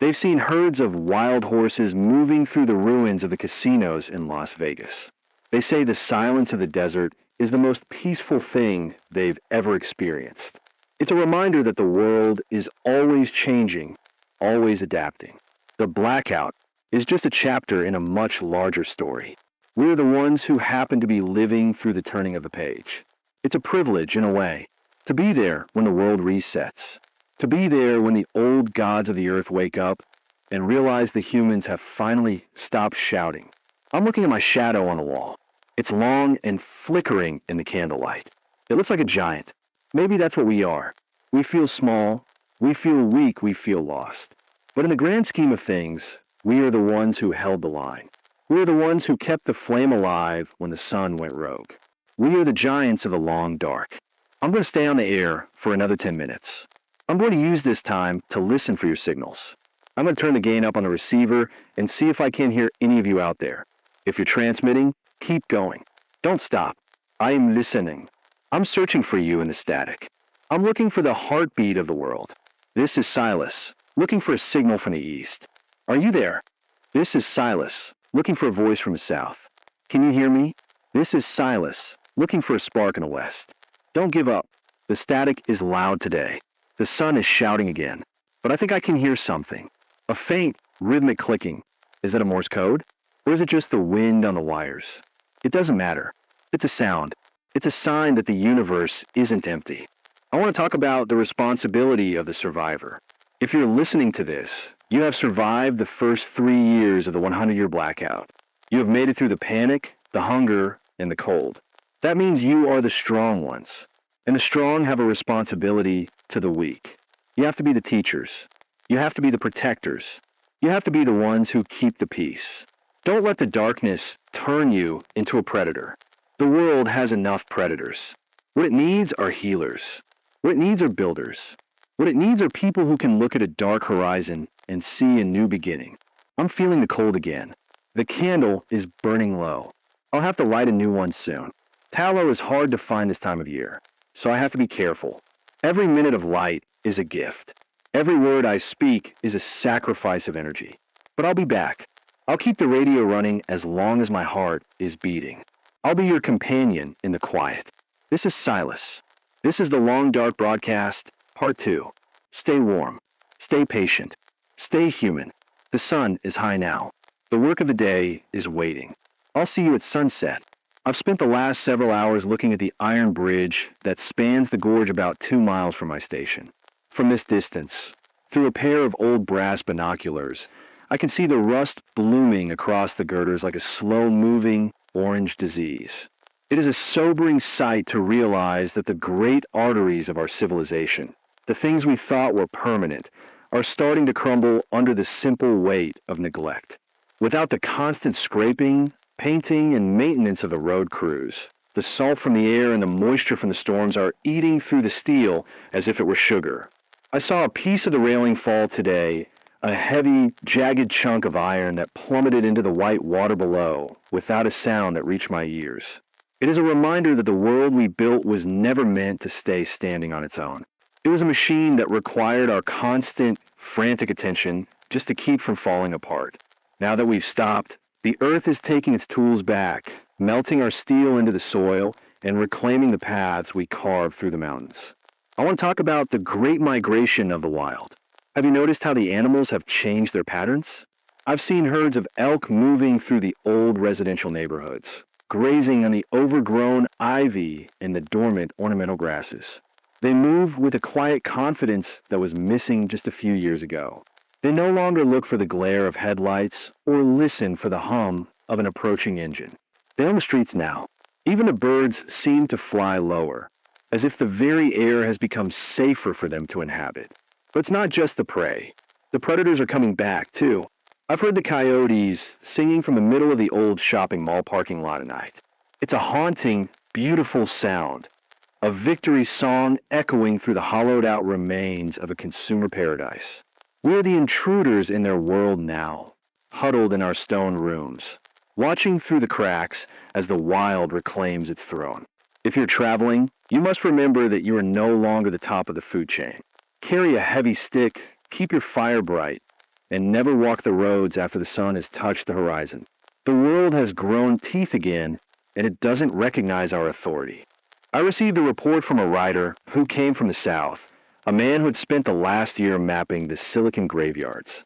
They've seen herds of wild horses moving through the ruins of the casinos in Las Vegas. They say the silence of the desert is the most peaceful thing they've ever experienced. It's a reminder that the world is always changing, always adapting. The blackout is just a chapter in a much larger story. We're the ones who happen to be living through the turning of the page. It's a privilege, in a way, to be there when the world resets, to be there when the old gods of the earth wake up and realize the humans have finally stopped shouting. I'm looking at my shadow on the wall. It's long and flickering in the candlelight. It looks like a giant. Maybe that's what we are. We feel small, we feel weak, we feel lost. But in the grand scheme of things, we are the ones who held the line. We are the ones who kept the flame alive when the sun went rogue. We are the giants of the long dark. I'm going to stay on the air for another 10 minutes. I'm going to use this time to listen for your signals. I'm going to turn the gain up on the receiver and see if I can hear any of you out there. If you're transmitting, keep going. Don't stop. I am listening. I'm searching for you in the static. I'm looking for the heartbeat of the world. This is Silas, looking for a signal from the east. Are you there? This is Silas, looking for a voice from the south. Can you hear me? This is Silas, looking for a spark in the west. Don't give up. The static is loud today. The sun is shouting again. But I think I can hear something. A faint, rhythmic clicking. Is that a Morse code? Or is it just the wind on the wires? It doesn't matter. It's a sound. It's a sign that the universe isn't empty. I want to talk about the responsibility of the survivor. If you're listening to this, you have survived the first 3 years of the 100-year blackout. You have made it through the panic, the hunger, and the cold. That means you are the strong ones. And the strong have a responsibility to the weak. You have to be the teachers. You have to be the protectors. You have to be the ones who keep the peace. Don't let the darkness turn you into a predator. The world has enough predators. What it needs are healers. What it needs are builders. What it needs are people who can look at a dark horizon and see a new beginning. I'm feeling the cold again. The candle is burning low. I'll have to light a new one soon. Tallow is hard to find this time of year, so I have to be careful. Every minute of light is a gift. Every word I speak is a sacrifice of energy. But I'll be back. I'll keep the radio running as long as my heart is beating. I'll be your companion in the quiet. This is Silas. This is the Long Dark Broadcast, Part 2. Stay warm. Stay patient. Stay human. The sun is high now. The work of the day is waiting. I'll see you at sunset. I've spent the last several hours looking at the iron bridge that spans the gorge about 2 miles from my station. From this distance, through a pair of old brass binoculars, I can see the rust blooming across the girders like a slow-moving orange disease. It is a sobering sight to realize that the great arteries of our civilization, the things we thought were permanent, are starting to crumble under the simple weight of neglect. Without the constant scraping, painting, and maintenance of the road crews, the salt from the air and the moisture from the storms are eating through the steel as if it were sugar. I saw a piece of the railing fall today, a heavy, jagged chunk of iron that plummeted into the white water below without a sound that reached my ears. It is a reminder that the world we built was never meant to stay standing on its own. It was a machine that required our constant, frantic attention just to keep from falling apart. Now that we've stopped, the earth is taking its tools back, melting our steel into the soil and reclaiming the paths we carved through the mountains. I want to talk about the great migration of the wild. Have you noticed how the animals have changed their patterns? I've seen herds of elk moving through the old residential neighborhoods, grazing on the overgrown ivy and the dormant ornamental grasses. They move with a quiet confidence that was missing just a few years ago. They no longer look for the glare of headlights or listen for the hum of an approaching engine. They're on the streets now. Even the birds seem to fly lower, as if the very air has become safer for them to inhabit. But it's not just the prey. The predators are coming back, too. I've heard the coyotes singing from the middle of the old shopping mall parking lot at night. It's a haunting, beautiful sound, a victory song echoing through the hollowed-out remains of a consumer paradise. We're the intruders in their world now, huddled in our stone rooms, watching through the cracks as the wild reclaims its throne. If you're traveling, you must remember that you are no longer the top of the food chain. Carry a heavy stick, keep your fire bright, and never walk the roads after the sun has touched the horizon. The world has grown teeth again, and it doesn't recognize our authority. I received a report from a writer who came from the South, a man who had spent the last year mapping the silicon graveyards.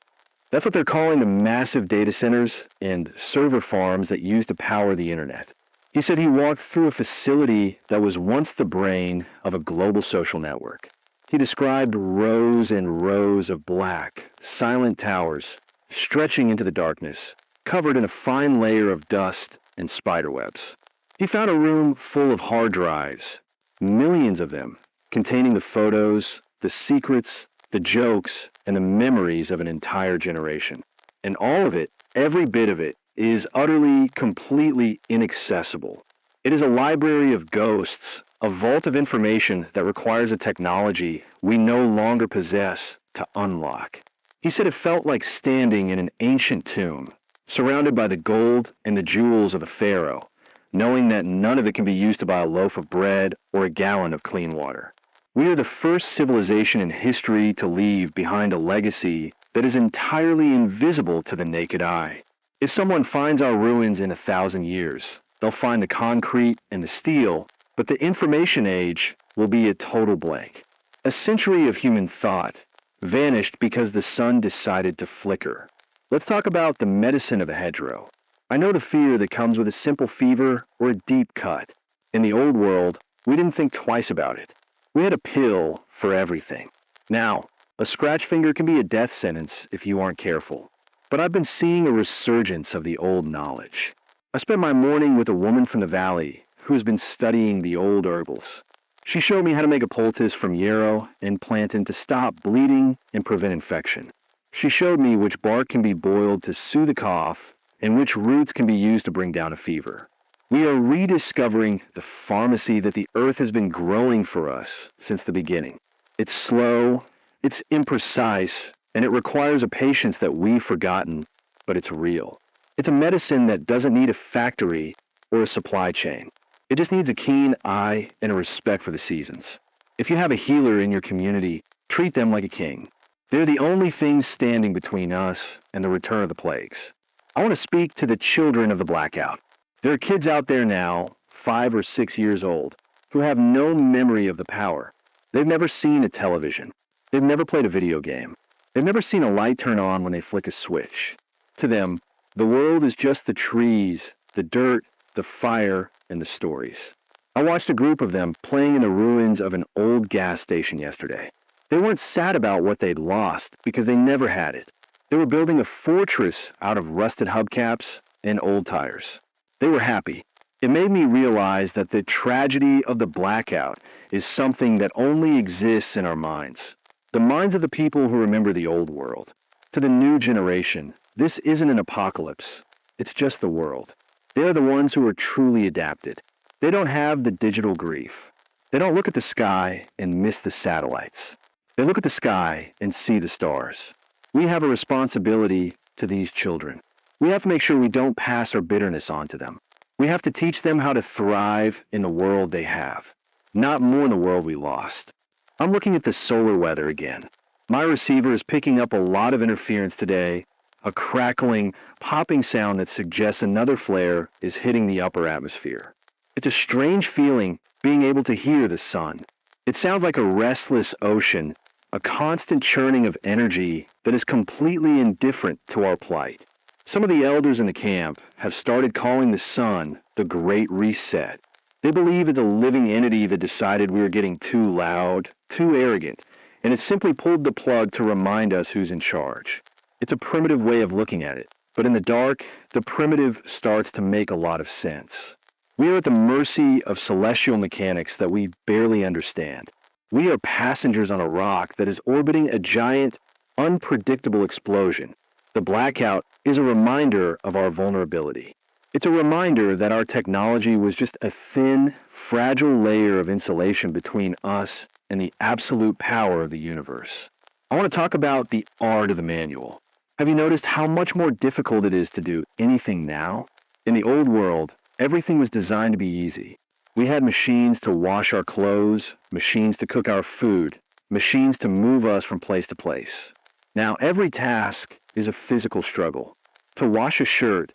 That's what they're calling the massive data centers and server farms that use to power the internet. He said he walked through a facility that was once the brain of a global social network. He described rows and rows of black, silent towers stretching into the darkness, covered in a fine layer of dust and spiderwebs. He found a room full of hard drives, millions of them, containing the photos, the secrets, the jokes, and the memories of an entire generation. And all of it, every bit of it, is utterly, completely inaccessible. It is a library of ghosts, a vault of information that requires a technology we no longer possess to unlock. He said it felt like standing in an ancient tomb, surrounded by the gold and the jewels of a pharaoh, knowing that none of it can be used to buy a loaf of bread or a gallon of clean water. We are the first civilization in history to leave behind a legacy that is entirely invisible to the naked eye. If someone finds our ruins in 1,000 years, they'll find the concrete and the steel, but the information age will be a total blank. A century of human thought vanished because the sun decided to flicker. Let's talk about the medicine of a hedgerow. I know the fear that comes with a simple fever or a deep cut. In the old world, we didn't think twice about it. We had a pill for everything. Now, a scratch finger can be a death sentence if you aren't careful. But I've been seeing a resurgence of the old knowledge. I spent my morning with a woman from the valley who has been studying the old herbals. She showed me how to make a poultice from yarrow and plantain to stop bleeding and prevent infection. She showed me which bark can be boiled to soothe a cough and which roots can be used to bring down a fever. We are rediscovering the pharmacy that the Earth has been growing for us since the beginning. It's slow, it's imprecise, and it requires a patience that we've forgotten, but it's real. It's a medicine that doesn't need a factory or a supply chain. It just needs a keen eye and a respect for the seasons. If you have a healer in your community, treat them like a king. They're the only things standing between us and the return of the plagues. I want to speak to the children of the Blackout. There are kids out there now, 5 or 6 years old, who have no memory of the power. They've never seen a television. They've never played a video game. They've never seen a light turn on when they flick a switch. To them, the world is just the trees, the dirt, the fire, and the stories. I watched a group of them playing in the ruins of an old gas station yesterday. They weren't sad about what they'd lost because they never had it. They were building a fortress out of rusted hubcaps and old tires. They were happy. It made me realize that the tragedy of the Blackout is something that only exists in our minds. The minds of the people who remember the old world. To the new generation, this isn't an apocalypse. It's just the world. They are the ones who are truly adapted. They don't have the digital grief. They don't look at the sky and miss the satellites. They look at the sky and see the stars. We have a responsibility to these children. We have to make sure we don't pass our bitterness on to them. We have to teach them how to thrive in the world they have, not mourn the world we lost. I'm looking at the solar weather again. My receiver is picking up a lot of interference today, a crackling, popping sound that suggests another flare is hitting the upper atmosphere. It's a strange feeling being able to hear the sun. It sounds like a restless ocean, a constant churning of energy that is completely indifferent to our plight. Some of the elders in the camp have started calling the sun the Great Reset. They believe it's a living entity that decided we were getting too loud, too arrogant, and it simply pulled the plug to remind us who's in charge. It's a primitive way of looking at it, but in the dark, the primitive starts to make a lot of sense. We are at the mercy of celestial mechanics that we barely understand. We are passengers on a rock that is orbiting a giant, unpredictable explosion. The Blackout is a reminder of our vulnerability. It's a reminder that our technology was just a thin, fragile layer of insulation between us and the absolute power of the universe. I want to talk about the art of the manual. Have you noticed how much more difficult it is to do anything now? In the old world, everything was designed to be easy. We had machines to wash our clothes, machines to cook our food, machines to move us from place to place. Now every task is a physical struggle. To wash a shirt,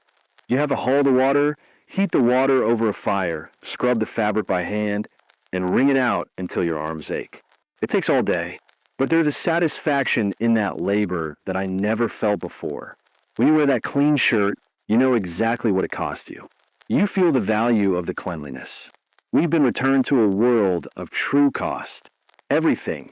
you have to haul the water, heat the water over a fire, scrub the fabric by hand, and wring it out until your arms ache. It takes all day, but there's a satisfaction in that labor that I never felt before. When you wear that clean shirt, you know exactly what it cost you. You feel the value of the cleanliness. We've been returned to a world of true cost. Everything,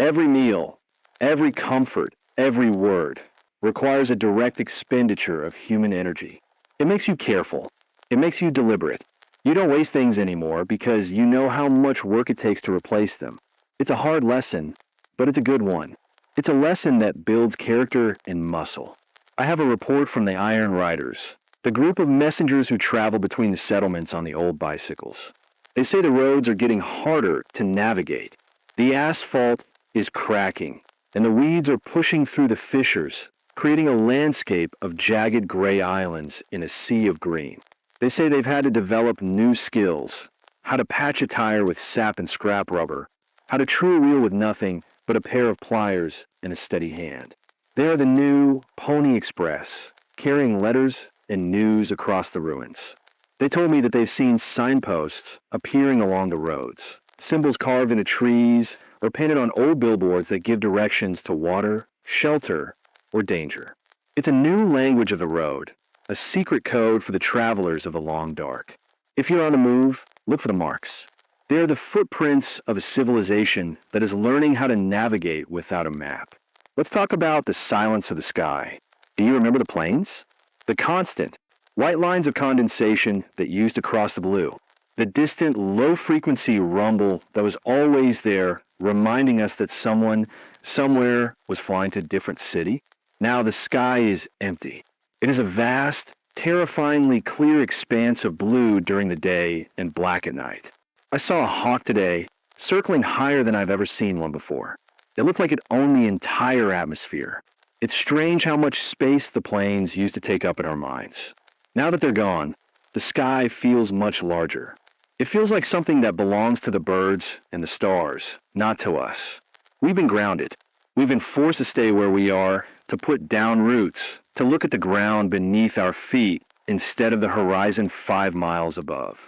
every meal, every comfort, every word requires a direct expenditure of human energy. It makes you careful. It makes you deliberate. You don't waste things anymore because you know how much work it takes to replace them. It's a hard lesson, but it's a good one. It's a lesson that builds character and muscle. I have a report from the Iron Riders, the group of messengers who travel between the settlements on the old bicycles. They say the roads are getting harder to navigate. The asphalt is cracking, and the weeds are pushing through the fissures, creating a landscape of jagged gray islands in a sea of green. They say they've had to develop new skills, how to patch a tire with sap and scrap rubber, how to true a wheel with nothing but a pair of pliers and a steady hand. They are the new Pony Express, carrying letters and news across the ruins. They told me that they've seen signposts appearing along the roads, symbols carved into trees or painted on old billboards that give directions to water, shelter, or danger. It's a new language of the road, a secret code for the travelers of the long dark. If you're on the move, look for the marks. They are the footprints of a civilization that is learning how to navigate without a map. Let's talk about the silence of the sky. Do you remember the planes? The constant, white lines of condensation that used to cross the blue. The distant, low-frequency rumble that was always there, reminding us that someone, somewhere, was flying to a different city. Now the sky is empty. It is a vast, terrifyingly clear expanse of blue during the day and black at night. I saw a hawk today, circling higher than I've ever seen one before. It looked like it owned the entire atmosphere. It's strange how much space the planes used to take up in our minds. Now that they're gone, the sky feels much larger. It feels like something that belongs to the birds and the stars, not to us. We've been grounded. We've been forced to stay where we are, to put down roots, to look at the ground beneath our feet instead of the horizon 5 miles above.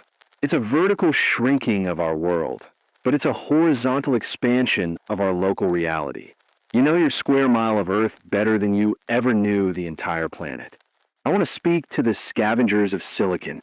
It's a vertical shrinking of our world, but it's a horizontal expansion of our local reality. You know your square mile of Earth better than you ever knew the entire planet. I want to speak to the scavengers of silicon.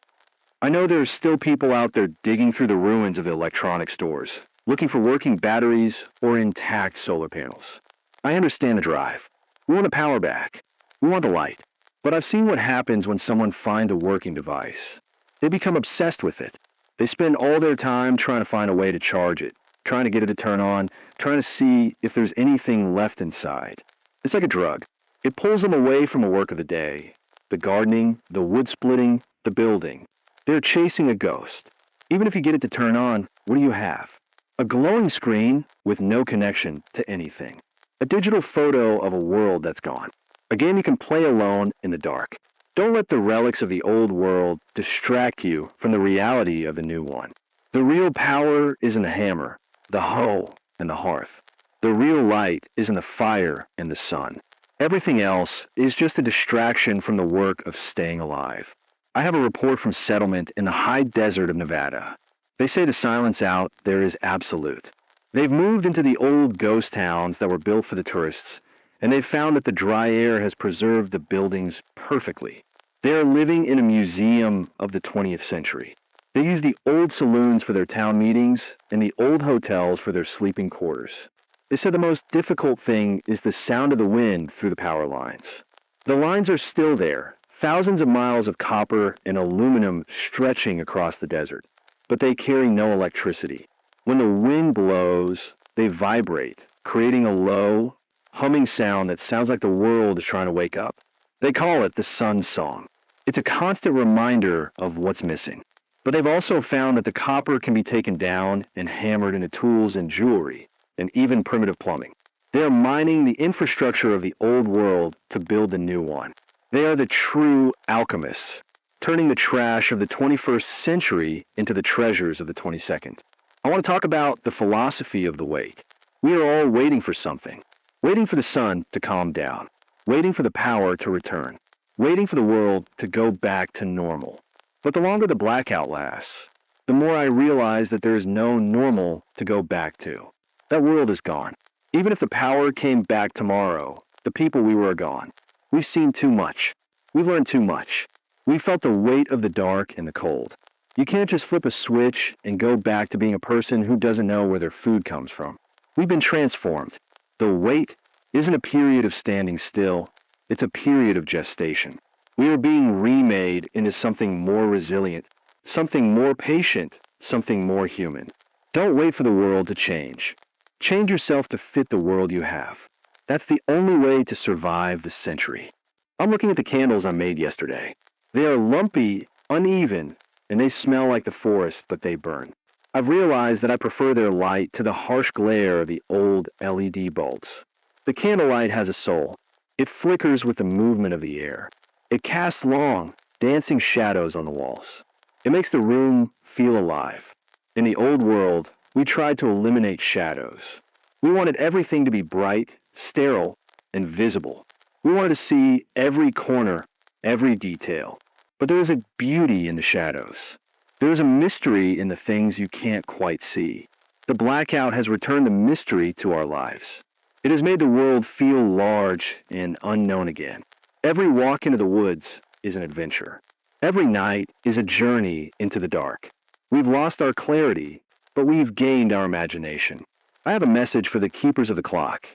I know there are still people out there digging through the ruins of the electronic stores, looking for working batteries or intact solar panels. I understand the drive. We want the power back. We want the light. But I've seen what happens when someone finds a working device. They become obsessed with it. They spend all their time trying to find a way to charge it, trying to get it to turn on, trying to see if there's anything left inside. It's like a drug. It pulls them away from the work of the day, the gardening, the wood splitting, the building. They're chasing a ghost. Even if you get it to turn on, what do you have? A glowing screen with no connection to anything. A digital photo of a world that's gone. A game you can play alone in the dark. Don't let the relics of the old world distract you from the reality of the new one. The real power is in the hammer, the hoe, and the hearth. The real light is in the fire and the sun. Everything else is just a distraction from the work of staying alive. I have a report from settlement in the high desert of Nevada. They say to silence out, there is absolute. They've moved into the old ghost towns that were built for the tourists, and they've found that the dry air has preserved the buildings perfectly. They are living in a museum of the 20th century. They use the old saloons for their town meetings and the old hotels for their sleeping quarters. They said the most difficult thing is the sound of the wind through the power lines. The lines are still there, thousands of miles of copper and aluminum stretching across the desert, but they carry no electricity. When the wind blows, they vibrate, creating a low, humming sound that sounds like the world is trying to wake up. They call it the sun song. It's a constant reminder of what's missing. But they've also found that the copper can be taken down and hammered into tools and jewelry, and even primitive plumbing. They are mining the infrastructure of the old world to build the new one. They are the true alchemists, turning the trash of the 21st century into the treasures of the 22nd. I want to talk about the philosophy of the wait. We are all waiting for something. Waiting for the sun to calm down. Waiting for the power to return. Waiting for the world to go back to normal. But the longer the blackout lasts, the more I realize that there is no normal to go back to. That world is gone. Even if the power came back tomorrow, the people we were are gone. We've seen too much. We've learned too much. We felt the weight of the dark and the cold. You can't just flip a switch and go back to being a person who doesn't know where their food comes from. We've been transformed. The wait isn't a period of standing still. It's a period of gestation. We are being remade into something more resilient, something more patient, something more human. Don't wait for the world to change. Change yourself to fit the world you have. That's the only way to survive the century. I'm looking at the candles I made yesterday. They are lumpy, uneven, and they smell like the forest, but they burn. I've realized that I prefer their light to the harsh glare of the old LED bulbs. The candlelight has a soul. It flickers with the movement of the air. It casts long, dancing shadows on the walls. It makes the room feel alive. In the old world, we tried to eliminate shadows. We wanted everything to be bright, sterile, and visible. We wanted to see every corner, every detail. But there is a beauty in the shadows. There is a mystery in the things you can't quite see. The blackout has returned the mystery to our lives. It has made the world feel large and unknown again. Every walk into the woods is an adventure. Every night is a journey into the dark. We've lost our clarity, but we've gained our imagination. I have a message for the keepers of the clock.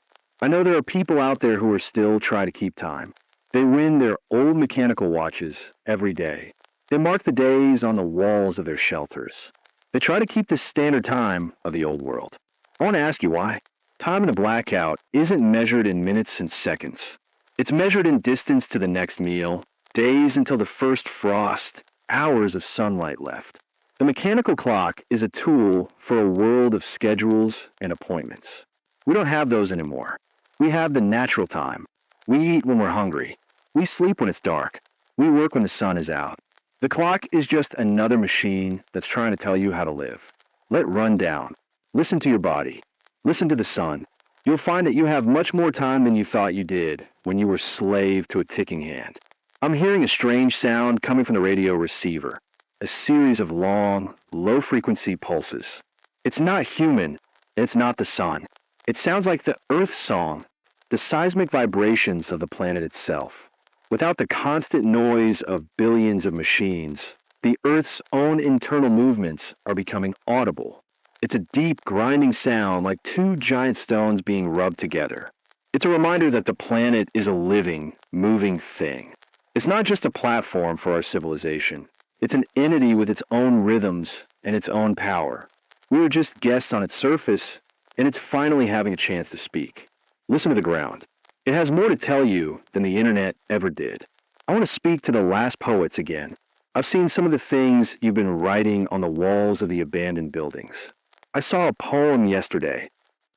I know there are people out there who are still trying to keep time. They win their old mechanical watches every day. They mark the days on the walls of their shelters. They try to keep the standard time of the old world. I want to ask you why. Time in the blackout isn't measured in minutes and seconds. It's measured in distance to the next meal, Days until the first frost, hours of sunlight left. The mechanical clock is a tool for a world of schedules and appointments. We don't have those anymore. We have the natural time. We eat when we're hungry. We sleep when it's dark. We work when the sun is out. The clock is just another machine that's trying to tell you how to live. Let run down. Listen to your body. Listen to the sun. You'll find that you have much more time than you thought you did when you were slave to a ticking hand. I'm hearing a strange sound coming from the radio receiver, a series of long, low-frequency pulses. It's not human. It's not the sun. It sounds like the Earth's song, the seismic vibrations of the planet itself. Without the constant noise of billions of machines, the Earth's own internal movements are becoming audible. It's a deep, grinding sound like two giant stones being rubbed together. It's a reminder that the planet is a living, moving thing. It's not just a platform for our civilization. It's an entity with its own rhythms and its own power. We were just guests on its surface, and it's finally having a chance to speak. Listen to the ground. It has more to tell you than the internet ever did. I want to speak to the last poets again. I've seen some of the things you've been writing on the walls of the abandoned buildings. I saw a poem yesterday,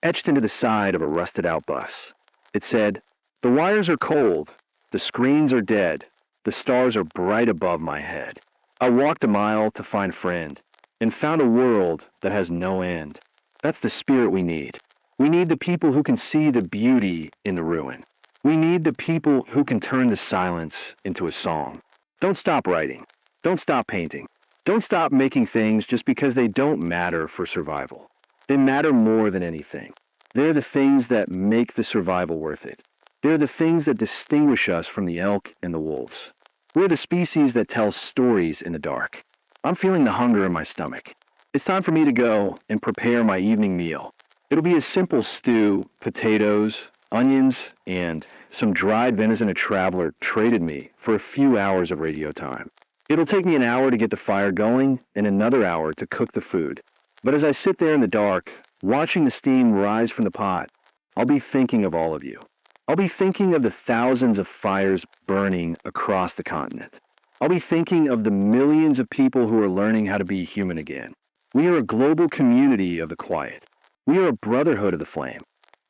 etched into the side of a rusted-out bus. It said, "The wires are cold, the screens are dead, the stars are bright above my head. I walked a mile to find friend, and found a world that has no end." That's the spirit we need. We need the people who can see the beauty in the ruin. We need the people who can turn the silence into a song. Don't stop writing. Don't stop painting. Don't stop making things just because they don't matter for survival. They matter more than anything. They're the things that make the survival worth it. They're the things that distinguish us from the elk and the wolves. We're the species that tells stories in the dark. I'm feeling the hunger in my stomach. It's time for me to go and prepare my evening meal. It'll be a simple stew, potatoes, onions, and some dried venison a traveler traded me for a few hours of radio time. It'll take me an hour to get the fire going and another hour to cook the food. But as I sit there in the dark, watching the steam rise from the pot, I'll be thinking of all of you. I'll be thinking of the thousands of fires burning across the continent. I'll be thinking of the millions of people who are learning how to be human again. We are a global community of the quiet. We are a brotherhood of the flame.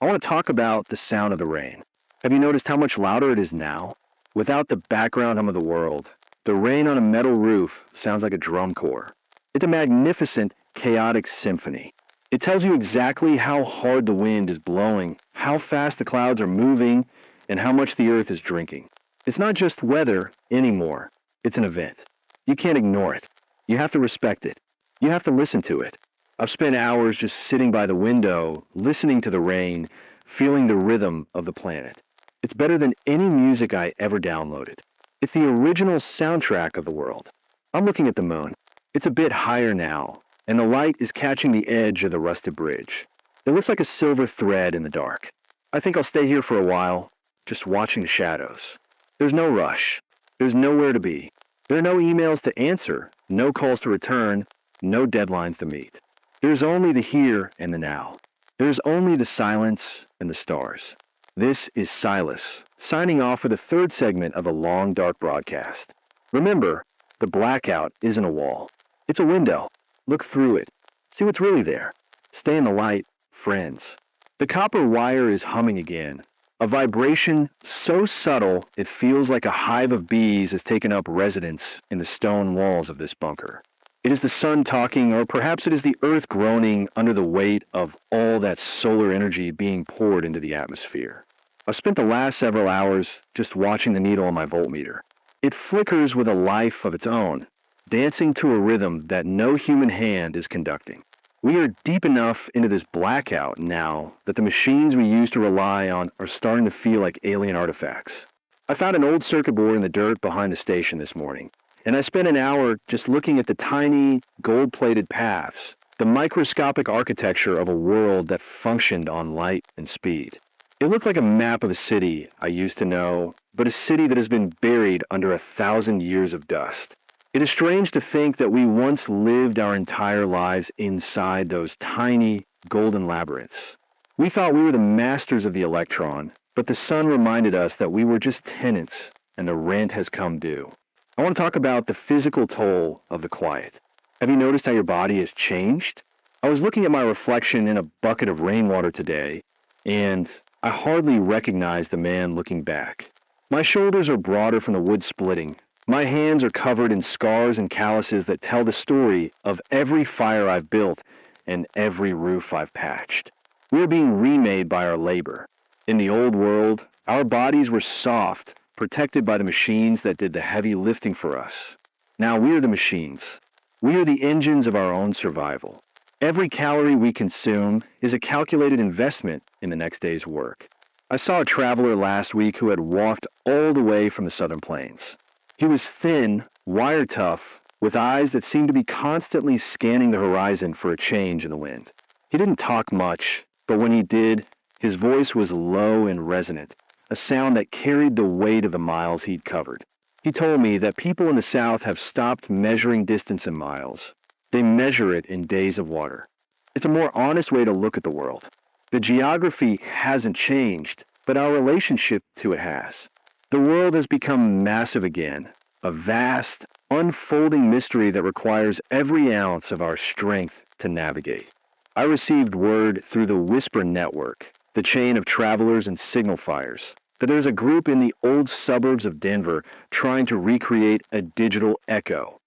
I want to talk about the sound of the rain. Have you noticed how much louder it is now? Without the background hum of the world, the rain on a metal roof sounds like a drum corps. It's a magnificent, chaotic symphony. It tells you exactly how hard the wind is blowing, how fast the clouds are moving, and how much the earth is drinking. It's not just weather anymore. It's an event. You can't ignore it. You have to respect it. You have to listen to it. I've spent hours just sitting by the window, listening to the rain, feeling the rhythm of the planet. It's better than any music I ever downloaded. It's the original soundtrack of the world. I'm looking at the moon. It's a bit higher now, and the light is catching the edge of the rusted bridge. It looks like a silver thread in the dark. I think I'll stay here for a while, just watching the shadows. There's no rush. There's nowhere to be. There are no emails to answer, no calls to return, no deadlines to meet. There's only the here and the now. There's only the silence and the stars. This is Silas, signing off for the third segment of a long, dark broadcast. Remember, the blackout isn't a wall. It's a window. Look through it. See what's really there. Stay in the light, friends. The copper wire is humming again. A vibration so subtle it feels like a hive of bees has taken up residence in the stone walls of this bunker. It is the sun talking, or perhaps it is the earth groaning under the weight of all that solar energy being poured into the atmosphere. I've spent the last several hours just watching the needle on my voltmeter. It flickers with a life of its own, dancing to a rhythm that no human hand is conducting. We are deep enough into this blackout now that the machines we used to rely on are starting to feel like alien artifacts. I found an old circuit board in the dirt behind the station this morning. And I spent an hour just looking at the tiny, gold-plated paths, the microscopic architecture of a world that functioned on light and speed. It looked like a map of a city I used to know, but a city that has been buried under 1,000 years of dust. It is strange to think that we once lived our entire lives inside those tiny, golden labyrinths. We thought we were the masters of the electron, but the sun reminded us that we were just tenants, and the rent has come due. I want to talk about the physical toll of the quiet. Have you noticed how your body has changed? I was looking at my reflection in a bucket of rainwater today, and I hardly recognized the man looking back. My shoulders are broader from the wood splitting. My hands are covered in scars and calluses that tell the story of every fire I've built and every roof I've patched. We are being remade by our labor. In the old world, our bodies were soft, protected by the machines that did the heavy lifting for us. Now we are the machines. We are the engines of our own survival. Every calorie we consume is a calculated investment in the next day's work. I saw a traveler last week who had walked all the way from the southern plains. He was thin, wire tough, with eyes that seemed to be constantly scanning the horizon for a change in the wind. He didn't talk much, but when he did, his voice was low and resonant, a sound that carried the weight of the miles he'd covered. He told me that people in the South have stopped measuring distance in miles. They measure it in days of water. It's a more honest way to look at the world. The geography hasn't changed, but our relationship to it has. The world has become massive again, a vast, unfolding mystery that requires every ounce of our strength to navigate. I received word through the Whisper Network, the chain of travelers and signal fires, that there's a group in the old suburbs of Denver trying to recreate a digital echo.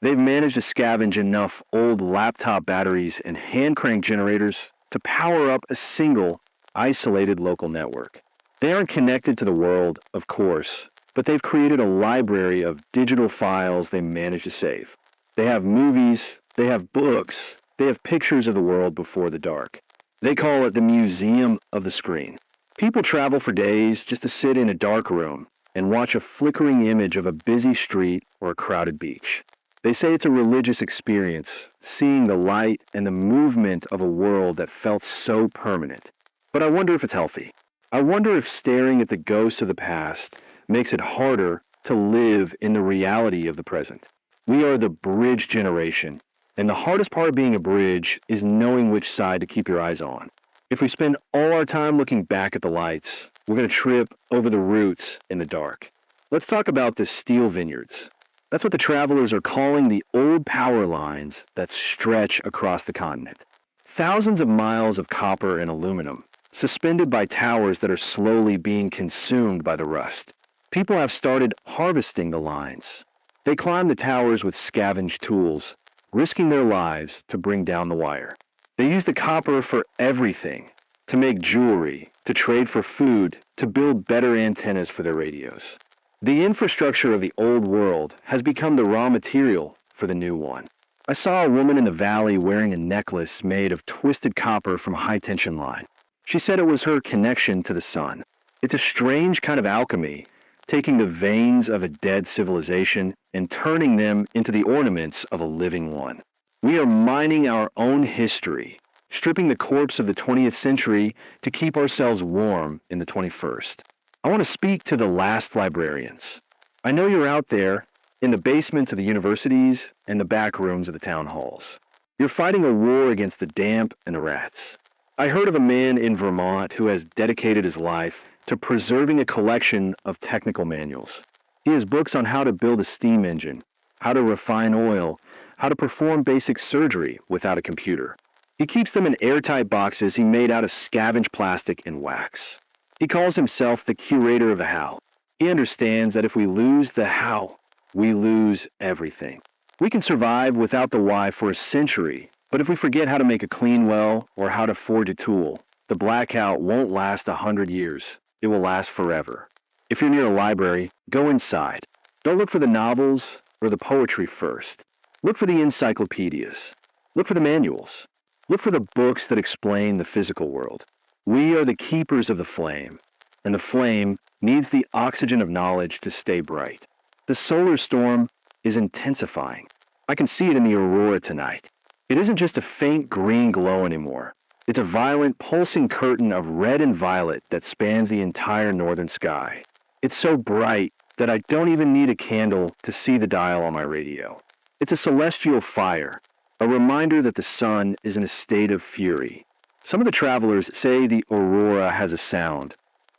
They've managed to scavenge enough old laptop batteries and hand crank generators to power up a single, isolated local network. They aren't connected to the world, of course, but they've created a library of digital files they managed to save. They have movies, they have books, they have pictures of the world before the dark. They call it the Museum of the Screen. People travel for days just to sit in a dark room and watch a flickering image of a busy street or a crowded beach. They say it's a religious experience, seeing the light and the movement of a world that felt so permanent. But I wonder if it's healthy. I wonder if staring at the ghosts of the past makes it harder to live in the reality of the present. We are the bridge generation, and the hardest part of being a bridge is knowing which side to keep your eyes on. If we spend all our time looking back at the lights, we're going to trip over the roots in the dark. Let's talk about the steel vineyards. That's what the travelers are calling the old power lines that stretch across the continent. Thousands of miles of copper and aluminum, suspended by towers that are slowly being consumed by the rust. People have started harvesting the lines. They climb the towers with scavenged tools, risking their lives to bring down the wire. They use the copper for everything, to make jewelry, to trade for food, to build better antennas for their radios. The infrastructure of the old world has become the raw material for the new one. I saw a woman in the valley wearing a necklace made of twisted copper from a high-tension line. She said it was her connection to the sun. It's a strange kind of alchemy, taking the veins of a dead civilization and turning them into the ornaments of a living one. We are mining our own history, stripping the corpse of the 20th century to keep ourselves warm in the 21st. I want to speak to the last librarians. I know you're out there in the basements of the universities and the back rooms of the town halls. You're fighting a war against the damp and the rats. I heard of a man in Vermont who has dedicated his life to preserving a collection of technical manuals. He has books on how to build a steam engine, how to refine oil, how to perform basic surgery without a computer. He keeps them in airtight boxes he made out of scavenged plastic and wax. He calls himself the curator of the how. He understands that if we lose the how, we lose everything. We can survive without the why for a century, but if we forget how to make a clean well or how to forge a tool, the blackout won't last 100 years. It will last forever. If you're near a library, go inside. Don't look for the novels or the poetry first. Look for the encyclopedias. Look for the manuals. Look for the books that explain the physical world. We are the keepers of the flame, and the flame needs the oxygen of knowledge to stay bright. The solar storm is intensifying. I can see it in the aurora tonight. It isn't just a faint green glow anymore. It's a violent, pulsing curtain of red and violet that spans the entire northern sky. It's so bright that I don't even need a candle to see the dial on my radio. It's a celestial fire, a reminder that the sun is in a state of fury. Some of the travelers say the aurora has a sound,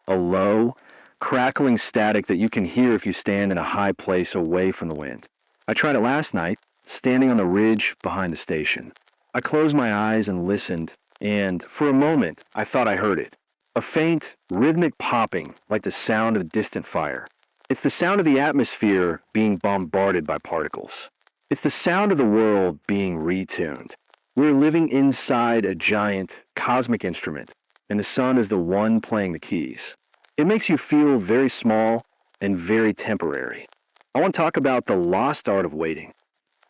a low, crackling static that you can hear if you stand in a high place away from the wind. I tried it last night, standing on the ridge behind the station. I closed my eyes and listened, and for a moment I thought I heard it. A faint, rhythmic popping like the sound of distant fire. It's the sound of the atmosphere being bombarded by particles. It's the sound of the world being retuned. We're living inside a giant, cosmic instrument, and the sun is the one playing the keys. It makes you feel very small and very temporary. I want to talk about the lost art of waiting.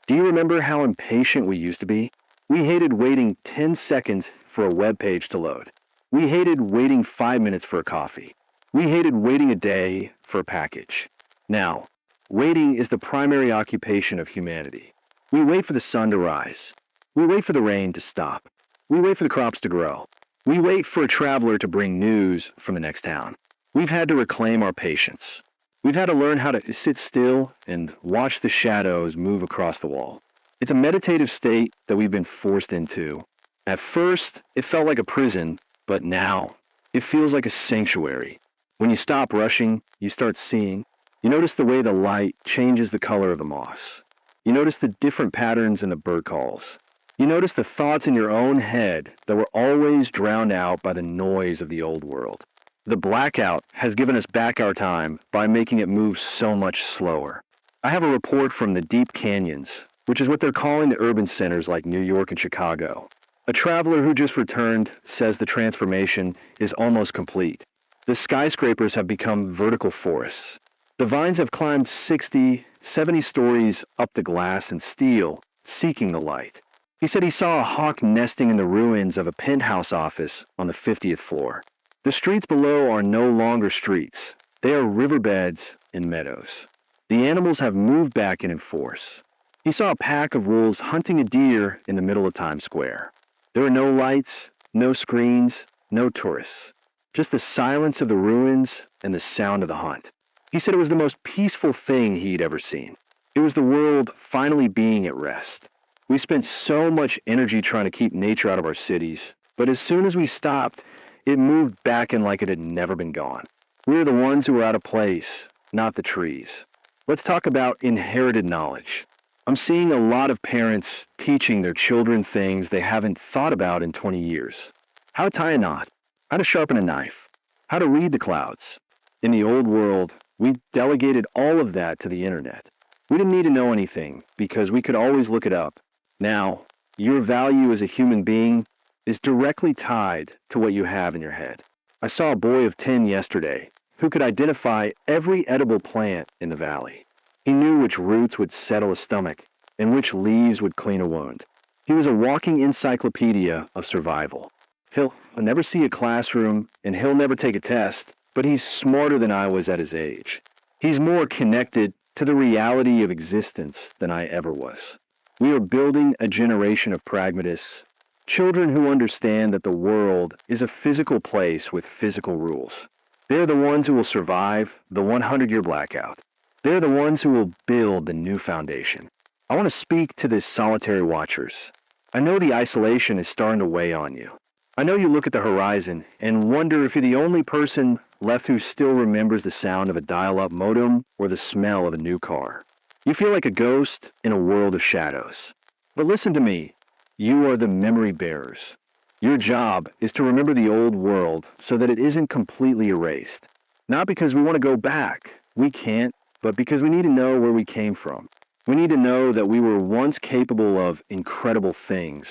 Do you remember how impatient we used to be? We hated waiting 10 seconds for a web page to load. We hated waiting 5 minutes for a coffee. We hated waiting a day for a package. Now, waiting is the primary occupation of humanity. We wait for the sun to rise. We wait for the rain to stop. We wait for the crops to grow. We wait for a traveler to bring news from the next town. We've had to reclaim our patience. We've had to learn how to sit still and watch the shadows move across the wall. It's a meditative state that we've been forced into. At first, it felt like a prison, but now, it feels like a sanctuary. When you stop rushing, you start seeing. You notice the way the light changes the color of the moss. You notice the different patterns in the bird calls. You notice the thoughts in your own head that were always drowned out by the noise of the old world. The blackout has given us back our time by making it move so much slower. I have a report from the deep canyons, which is what they're calling the urban centers like New York and Chicago. A traveler who just returned says the transformation is almost complete. The skyscrapers have become vertical forests. The vines have climbed 60, 70 stories up the glass and steel, seeking the light. He said he saw a hawk nesting in the ruins of a penthouse office on the 50th floor. The streets below are no longer streets. They are riverbeds and meadows. The animals have moved back in force. He saw a pack of wolves hunting a deer in the middle of Times Square. There are no lights, no screens, no tourists. Just the silence of the ruins and the sound of the hunt. He said it was the most peaceful thing he'd ever seen. It was the world finally being at rest. We spent so much energy trying to keep nature out of our cities, but as soon as we stopped, it moved back in like it had never been gone. We are the ones who are out of place, not the trees. Let's talk about inherited knowledge. I'm seeing a lot of parents teaching their children things they haven't thought about in 20 years. How to tie a knot, how to sharpen a knife, how to read the clouds. In the old world, we delegated all of that to the internet. We didn't need to know anything because we could always look it up. Now, your value as a human being is directly tied to what you have in your head. I saw a boy of 10 yesterday who could identify every edible plant in the valley. He knew which roots would settle a stomach and which leaves would clean a wound. He was a walking encyclopedia of survival. He'll never see a classroom and he'll never take a test, but he's smarter than I was at his age. He's more connected to the reality of existence than I ever was. We are building a generation of pragmatists, children who understand that the world is a physical place with physical rules. They're the ones who will survive the 100-year blackout. They're the ones who will build the new foundation. I want to speak to the solitary watchers. I know the isolation is starting to weigh on you. I know you look at the horizon and wonder if you're the only person left who still remembers the sound of a dial-up modem or the smell of a new car. You feel like a ghost in a world of shadows. But listen to me. You are the memory bearers. Your job is to remember the old world so that it isn't completely erased. Not because we want to go back. We can't, but because we need to know where we came from. We need to know that we were once capable of incredible things,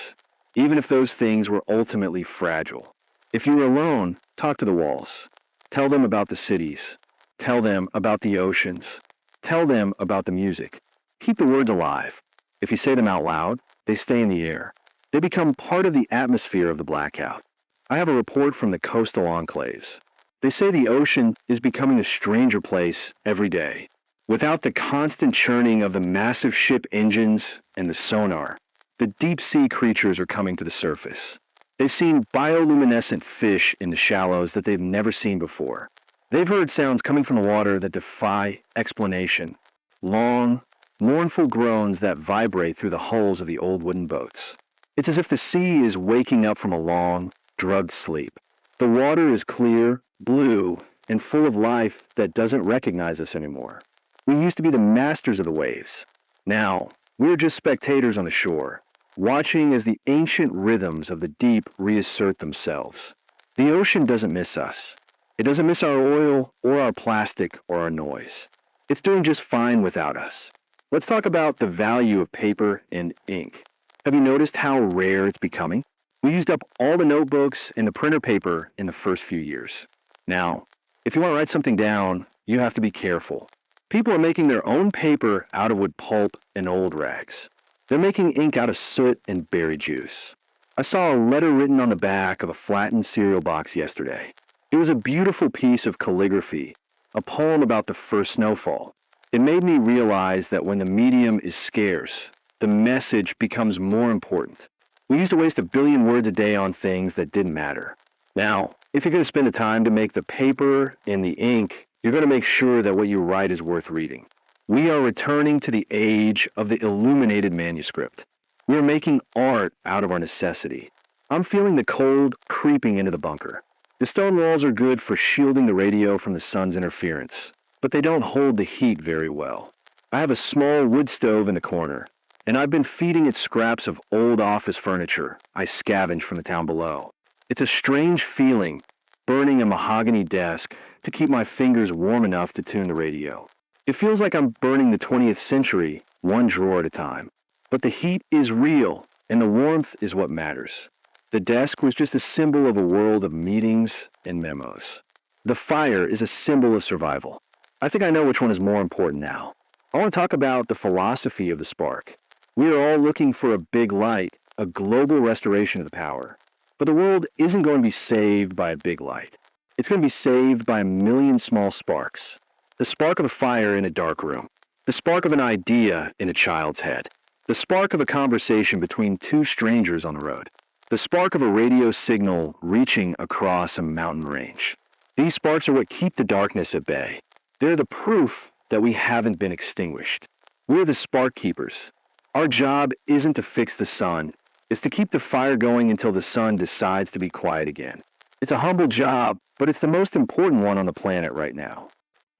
even if those things were ultimately fragile. If you were alone, talk to the walls. Tell them about the cities. Tell them about the oceans. Tell them about the music. Keep the words alive. If you say them out loud, they stay in the air. They become part of the atmosphere of the blackout. I have a report from the coastal enclaves. They say the ocean is becoming a stranger place every day. Without the constant churning of the massive ship engines and the sonar, the deep-sea creatures are coming to the surface. They've seen bioluminescent fish in the shallows that they've never seen before. They've heard sounds coming from the water that defy explanation. Long, mournful groans that vibrate through the hulls of the old wooden boats. It's as if the sea is waking up from a long, drugged sleep. The water is clear, blue, and full of life that doesn't recognize us anymore. We used to be the masters of the waves. Now, we're just spectators on the shore, watching as the ancient rhythms of the deep reassert themselves. The ocean doesn't miss us. It doesn't miss our oil or our plastic or our noise. It's doing just fine without us. Let's talk about the value of paper and ink. Have you noticed how rare it's becoming? We used up all the notebooks and the printer paper in the first few years. Now, if you want to write something down, you have to be careful. People are making their own paper out of wood pulp and old rags. They're making ink out of soot and berry juice. I saw a letter written on the back of a flattened cereal box yesterday. It was a beautiful piece of calligraphy, a poem about the first snowfall. It made me realize that when the medium is scarce, the message becomes more important. We used to waste 1 billion words a day on things that didn't matter. Now, if you're going to spend the time to make the paper and the ink, you're going to make sure that what you write is worth reading. We are returning to the age of the illuminated manuscript. We are making art out of our necessity. I'm feeling the cold creeping into the bunker. The stone walls are good for shielding the radio from the sun's interference, but they don't hold the heat very well. I have a small wood stove in the corner, and I've been feeding it scraps of old office furniture I scavenged from the town below. It's a strange feeling, burning a mahogany desk to keep my fingers warm enough to tune the radio. It feels like I'm burning the 20th century, one drawer at a time. But the heat is real, and the warmth is what matters. The desk was just a symbol of a world of meetings and memos. The fire is a symbol of survival. I think I know which one is more important now. I want to talk about the philosophy of the spark. We are all looking for a big light, a global restoration of the power. But the world isn't going to be saved by a big light. It's going to be saved by 1 million small sparks. The spark of a fire in a dark room. The spark of an idea in a child's head. The spark of a conversation between two strangers on the road. The spark of a radio signal reaching across a mountain range. These sparks are what keep the darkness at bay. They're the proof that we haven't been extinguished. We're the spark keepers. Our job isn't to fix the sun. It's to keep the fire going until the sun decides to be quiet again. It's a humble job, but it's the most important one on the planet right now.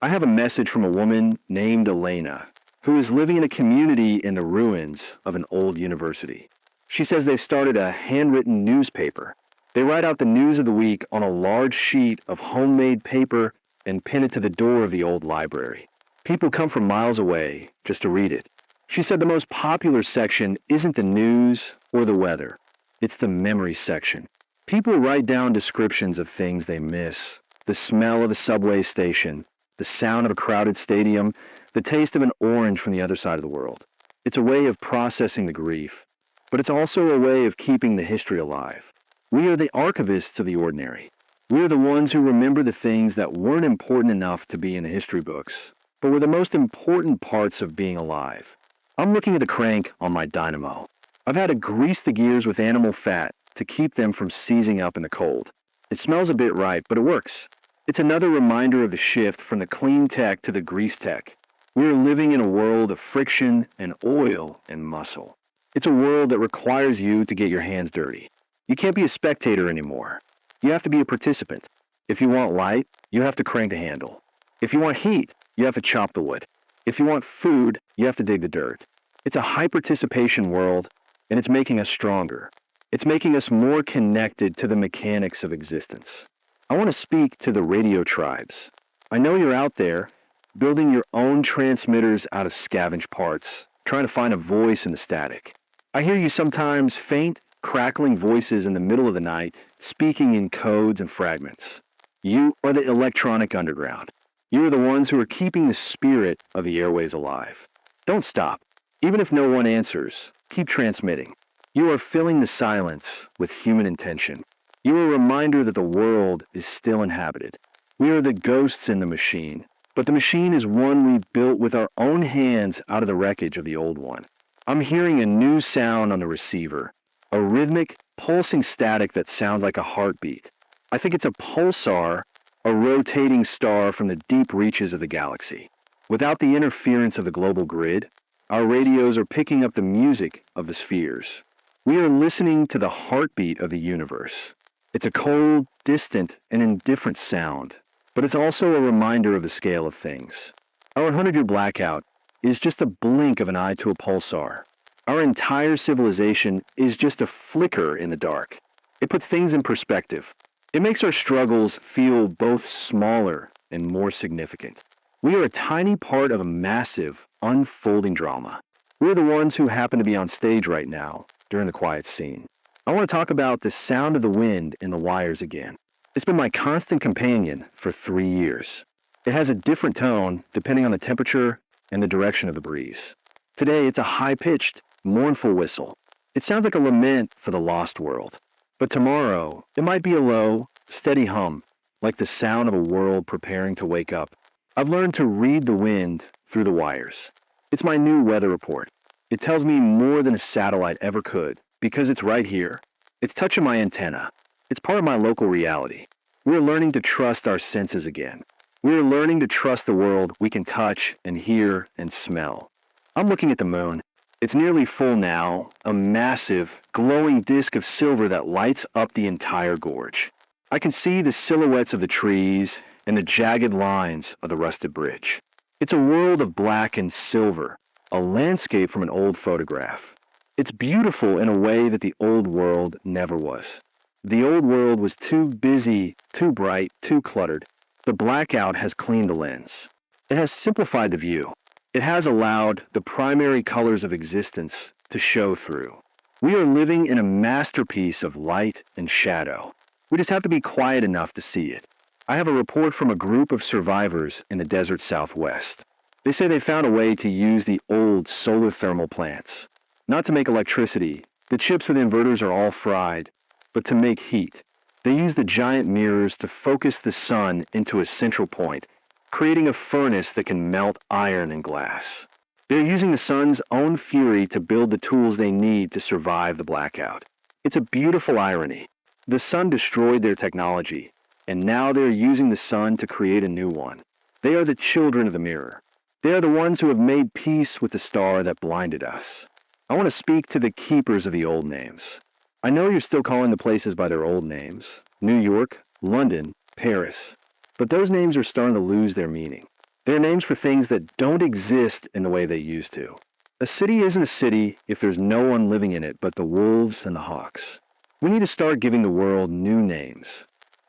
I have a message from a woman named Elena, who is living in a community in the ruins of an old university. She says they've started a handwritten newspaper. They write out the news of the week on a large sheet of homemade paper and pin it to the door of the old library. People come from miles away just to read it. She said the most popular section isn't the news or the weather. It's the memory section. People write down descriptions of things they miss. The smell of a subway station, the sound of a crowded stadium, the taste of an orange from the other side of the world. It's a way of processing the grief, but it's also a way of keeping the history alive. We are the archivists of the ordinary. We are the ones who remember the things that weren't important enough to be in the history books, but were the most important parts of being alive. I'm looking at the crank on my dynamo. I've had to grease the gears with animal fat to keep them from seizing up in the cold. It smells a bit right, but it works. It's another reminder of the shift from the clean tech to the grease tech. We are living in a world of friction and oil and muscle. It's a world that requires you to get your hands dirty. You can't be a spectator anymore. You have to be a participant. If you want light, you have to crank the handle. If you want heat, you have to chop the wood. If you want food, you have to dig the dirt. It's a high participation world, and it's making us stronger. It's making us more connected to the mechanics of existence. I want to speak to the radio tribes. I know you're out there, building your own transmitters out of scavenged parts, trying to find a voice in the static. I hear you sometimes faint, crackling voices in the middle of the night, speaking in codes and fragments. You are the electronic underground. You are the ones who are keeping the spirit of the airways alive. Don't stop. Even if no one answers, keep transmitting. You are filling the silence with human intention. You are a reminder that the world is still inhabited. We are the ghosts in the machine, but the machine is one we built with our own hands out of the wreckage of the old one. I'm hearing a new sound on the receiver, a rhythmic, pulsing static that sounds like a heartbeat. I think it's a pulsar, a rotating star from the deep reaches of the galaxy. Without the interference of the global grid, our radios are picking up the music of the spheres. We are listening to the heartbeat of the universe. It's a cold, distant, and indifferent sound. but it's also a reminder of the scale of things. Our 100-year blackout is just a blink of an eye to a pulsar. Our entire civilization is just a flicker in the dark. It puts things in perspective. It makes our struggles feel both smaller and more significant. We are a tiny part of a massive, unfolding drama. We're the ones who happen to be on stage right now during the quiet scene. I want to talk about the sound of the wind in the wires again. It's been my constant companion for 3 years. It has a different tone depending on the temperature and the direction of the breeze. Today, it's a high-pitched, mournful whistle. It sounds like a lament for the lost world. But tomorrow, it might be a low, steady hum, like the sound of a world preparing to wake up. I've learned to read the wind through the wires. It's my new weather report. It tells me more than a satellite ever could, because it's right here. It's touching my antenna. It's part of my local reality. We're learning to trust our senses again. We're learning to trust the world we can touch and hear and smell. I'm looking at the moon. It's nearly full now, a massive, glowing disk of silver that lights up the entire gorge. I can see the silhouettes of the trees and the jagged lines of the rusted bridge. It's a world of black and silver, a landscape from an old photograph. It's beautiful in a way that the old world never was. The old world was too busy, too bright, too cluttered. The blackout has cleaned the lens. It has simplified the view. It has allowed the primary colors of existence to show through. We are living in a masterpiece of light and shadow. We just have to be quiet enough to see it. I have a report from a group of survivors in the desert Southwest. They say they found a way to use the old solar thermal plants. Not to make electricity. The chips for the inverters are all fried, but to make heat. They use the giant mirrors to focus the sun into a central point, creating a furnace that can melt iron and glass. They're using the sun's own fury to build the tools they need to survive the blackout. It's a beautiful irony. The sun destroyed their technology, and now they're using the sun to create a new one. They are the children of the mirror. They are the ones who have made peace with the star that blinded us. I want to speak to the keepers of the old names. I know you're still calling the places by their old names, New York, London, Paris, but those names are starting to lose their meaning. They're names for things that don't exist in the way they used to. A city isn't a city if there's no one living in it but the wolves and the hawks. We need to start giving the world new names.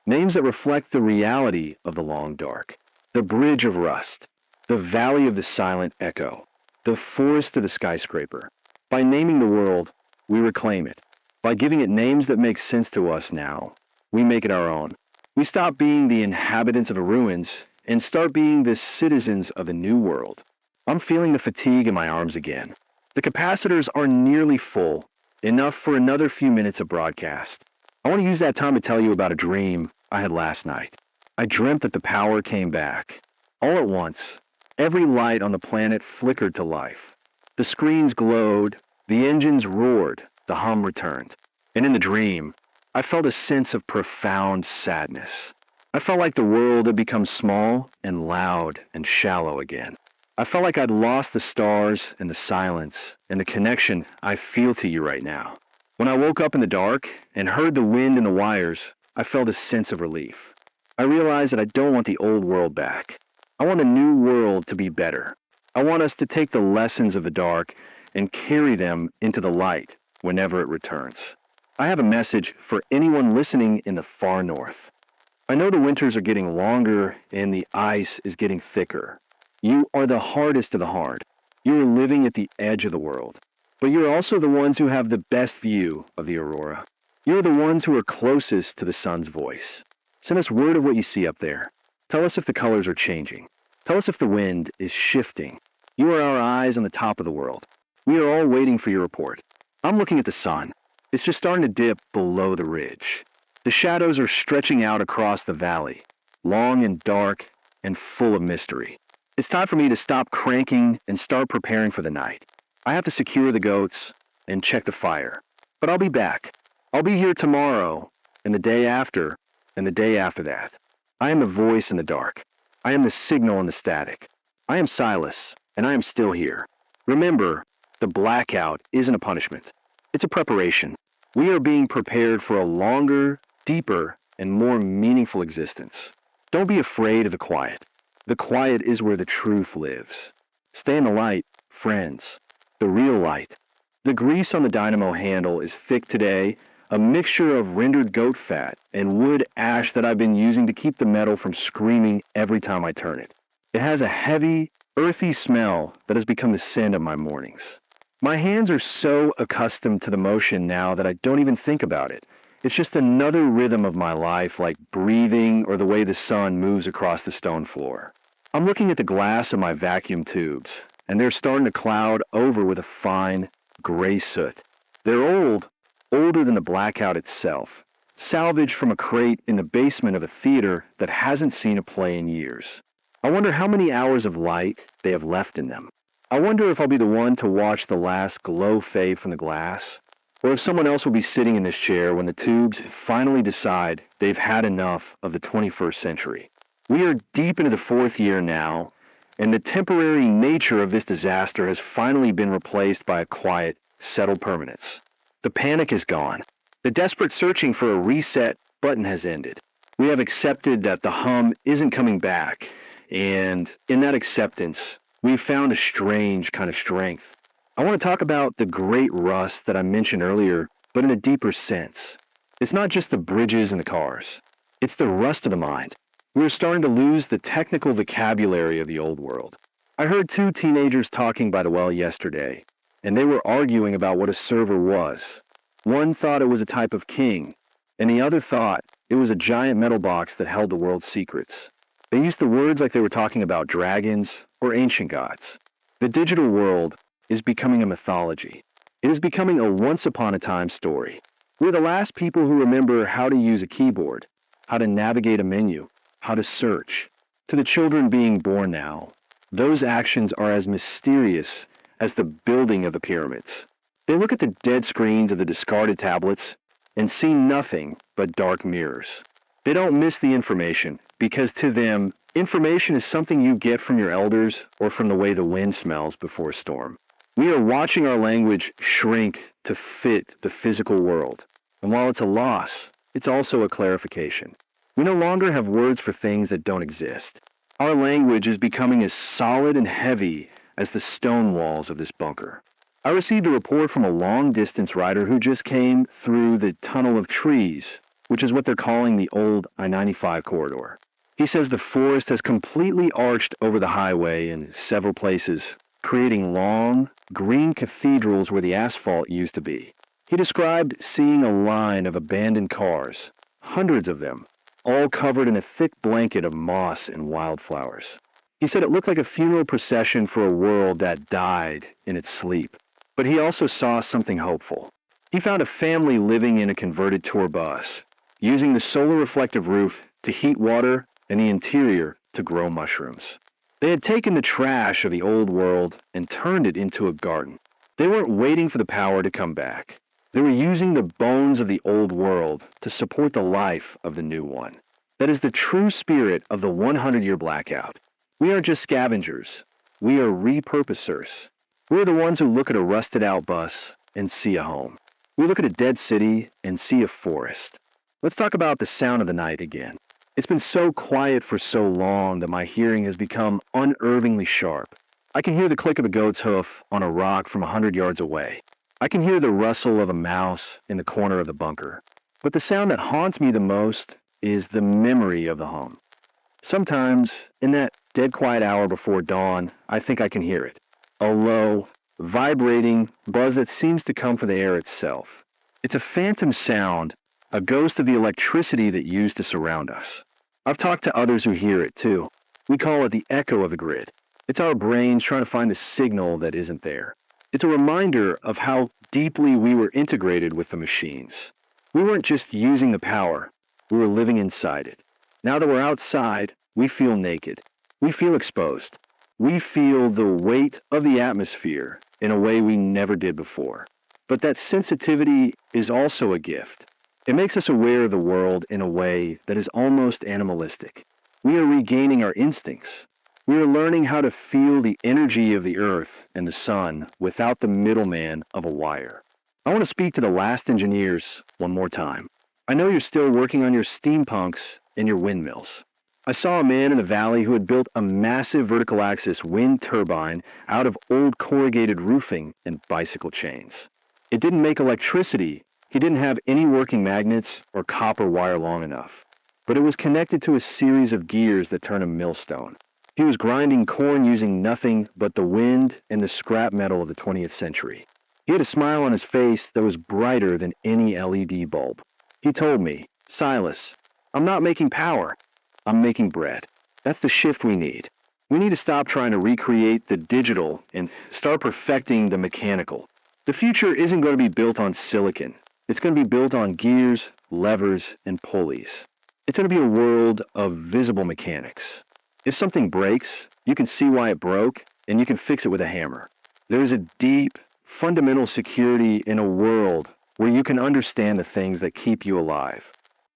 Names that reflect the reality of the long dark. The bridge of rust. The valley of the silent echo. The forest of the skyscraper. By naming the world, we reclaim it. By giving it names that make sense to us now, we make it our own. We stop being the inhabitants of the ruins and start being the citizens of a new world. I'm feeling the fatigue in my arms again. The capacitors are nearly full, enough for another few minutes of broadcast. I want to use that time to tell you about a dream I had last night. I dreamt that the power came back. All at once, every light on the planet flickered to life. The screens glowed, the engines roared, the hum returned. And in the dream, I felt a sense of profound sadness. I felt like the world had become small and loud and shallow again. I felt like I'd lost the stars and the silence and the connection I feel to you right now. When I woke up in the dark and heard the wind in the wires, I felt a sense of relief. I realized that I don't want the old world back. I want a new world to be better. I want us to take the lessons of the dark and carry them into the light whenever it returns. I have a message for anyone listening in the far north. I know the winters are getting longer and the ice is getting thicker. You are the hardest of the hard. You are living at the edge of the world. But you're also the ones who have the best view of the aurora. You're the ones who are closest to the sun's voice. Send us word of what you see up there. Tell us if the colors are changing. Tell us if the wind is shifting. You are our eyes on the top of the world. We are all waiting for your report. I'm looking at the sun. It's just starting to dip below the ridge. The shadows are stretching out across the valley, long and dark and full of mystery. It's time for me to stop cranking and start preparing for the night. I have to secure the goats and check the fire. But I'll be back. I'll be here tomorrow, and the day after, and the day after that. I am the voice in the dark. I am the signal in the static. I am Silas, and I am still here. Remember, the blackout isn't a punishment. It's a preparation. We are being prepared for a longer, deeper, and more meaningful existence. Don't be afraid of the quiet. The quiet is where the truth lives. Stay in the light, friends. The real light. The grease on the dynamo handle is thick today, a mixture of rendered goat fat and wood ash that I've been using to keep the metal from screaming every time I turn it. It has a heavy, earthy smell that has become the scent of my mornings. My hands are so accustomed to the motion now that I don't even think about it. It's just another rhythm of my life, like breathing or the way the sun moves across the stone floor. I'm looking at the glass of my vacuum tubes, and they're starting to cloud over with a fine, gray soot. They're old, older than the Blackout itself, salvaged from a crate in the basement of a theater that hasn't seen a play in years. I wonder how many hours of light they have left in them. I wonder if I'll be the one to watch the last glow fade from the glass, or if someone else will be sitting in this chair when the tubes finally decide they've had enough of the 21st century. We are deep into the fourth year now, and the temporary nature of this disaster has finally been replaced by a quiet, settled permanence. The panic is gone. The desperate searching for a reset button has ended. We have accepted that the hum isn't coming back, and in that acceptance, we've found a strange kind of strength. I want to talk about the great rust that I mentioned earlier, but in a deeper sense. It's not just the bridges and the cars. It's the rust of the mind. We are starting to lose the technical vocabulary of the old world. I heard two teenagers talking by the well yesterday, and they were arguing about what a server was. One thought it was a type of king, and the other thought it was a giant metal box that held the world's secrets. They used the words like they were talking about dragons or ancient gods. The digital world is becoming a mythology. It is becoming a once-upon-a-time story. We're the last people who remember how to use a keyboard, how to navigate a menu, how to search. To the children being born now, those actions are as mysterious as the building of the pyramids. They look at the dead screens of the discarded tablets and see nothing but dark mirrors. They don't miss the information because to them, information is something you get from your elders or from the way the wind smells before a storm. We are watching our language shrink to fit the physical world. And while it's a loss, it's also a clarification. We no longer have words for things that don't exist. Our language is becoming as solid and heavy as the stone walls of this bunker. I received a report from a long-distance rider who just came through the tunnel of trees, which is what they're calling the old I-95 corridor. He says the forest has completely arched over the highway in several places, creating long, green cathedrals where the asphalt used to be. He described seeing a line of abandoned cars, hundreds of them, all covered in a thick blanket of moss and wildflowers. He said it looked like a funeral procession for a world that died in its sleep. But he also saw something hopeful. He found a family living in a converted tour bus, using the solar reflective roof to heat water and the interior to grow mushrooms. They had taken the trash of the old world and turned it into a garden. They weren't waiting for the power to come back. They were using the bones of the old world to support the life of the new one. That is the true spirit of the 100-year blackout. We aren't just scavengers. We are repurposers. We're the ones who look at a rusted-out bus and see a home. We look at a dead city and see a forest. Let's talk about the sound of the night again. It's been so quiet for so long that my hearing has become unnervingly sharp. I can hear the click of a goat's hoof on a rock from 100 yards away. I can hear the rustle of a mouse in the corner of the bunker. But the sound that haunts me the most is the memory of the hum. Sometimes, in that dead quiet hour before dawn, I think I can hear it. A low, vibrating buzz that seems to come from the air itself. It's a phantom sound, a ghost of the electricity that used to surround us. I've talked to others who hear it too. We call it the echo of the grid. It's our brains trying to find the signal that isn't there. It's a reminder of how deeply we were integrated with the machines. We weren't just using the power, we were living inside it. Now that we're outside, we feel naked. We feel exposed. We feel the weight of the atmosphere in a way we never did before. But that sensitivity is also a gift. It makes us aware of the world in a way that is almost animalistic. We are regaining our instincts. We are learning how to feel the energy of the earth and the sun without the middleman of a wire. I want to speak to the last engineers one more time. I know you're still working on your steampunks and your windmills. I saw a man in the valley who had built a massive vertical axis wind turbine out of old corrugated roofing and bicycle chains. It didn't make electricity. He didn't have any working magnets or copper wire long enough. But it was connected to a series of gears that turn a millstone. He was grinding corn using nothing but the wind and the scrap metal of the 20th century. He had a smile on his face that was brighter than any LED bulb. He told me, "Silas, I'm not making power. I'm making bread." That's the shift we need. We need to stop trying to recreate the digital and start perfecting the mechanical. The future isn't going to be built on silicon. It's going to be built on gears, levers, and pulleys. It's going to be a world of visible mechanics. If something breaks, you can see why it broke, and you can fix it with a hammer. There is a deep, fundamental security in a world where you can understand the things that keep you alive.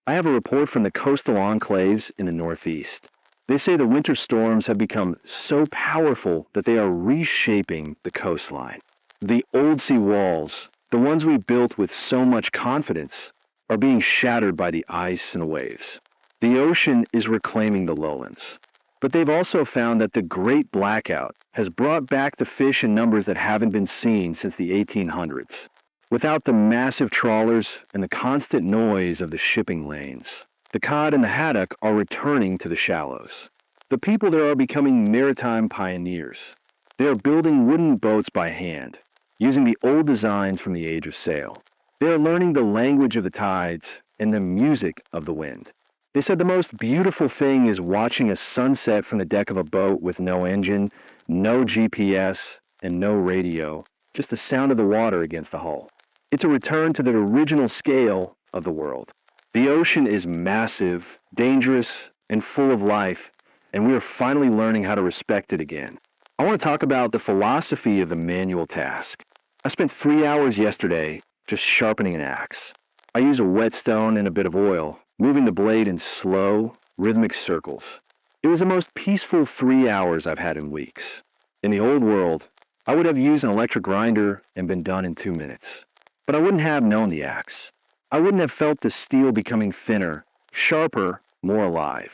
I have a report from the coastal enclaves in the Northeast. They say the winter storms have become so powerful that they are reshaping the coastline. The old sea walls, the ones we built with so much confidence, are being shattered by the ice and waves. The ocean is reclaiming the lowlands. But they've also found that the Great Blackout has brought back the fish in numbers that haven't been seen since the 1800s. Without the massive trawlers and the constant noise of the shipping lanes, the cod and the haddock are returning to the shallows. The people there are becoming maritime pioneers. They are building wooden boats by hand, using the old designs from the age of sail. They are learning the language of the tides and the music of the wind. They said the most beautiful thing is watching a sunset from the deck of a boat with no engine, no GPS, and no radio, just the sound of the water against the hull. It's a return to the original scale of the world. The ocean is massive, dangerous, and full of life, and we are finally learning how to respect it again. I want to talk about the philosophy of the manual task. I spent 3 hours yesterday just sharpening an axe. I use a whetstone and a bit of oil, moving the blade in slow, rhythmic circles. It was the most peaceful 3 hours I've had in weeks. In the old world, I would have used an electric grinder and been done in 2 minutes. But I wouldn't have known the axe. I wouldn't have felt the steel becoming thinner, sharper, more alive.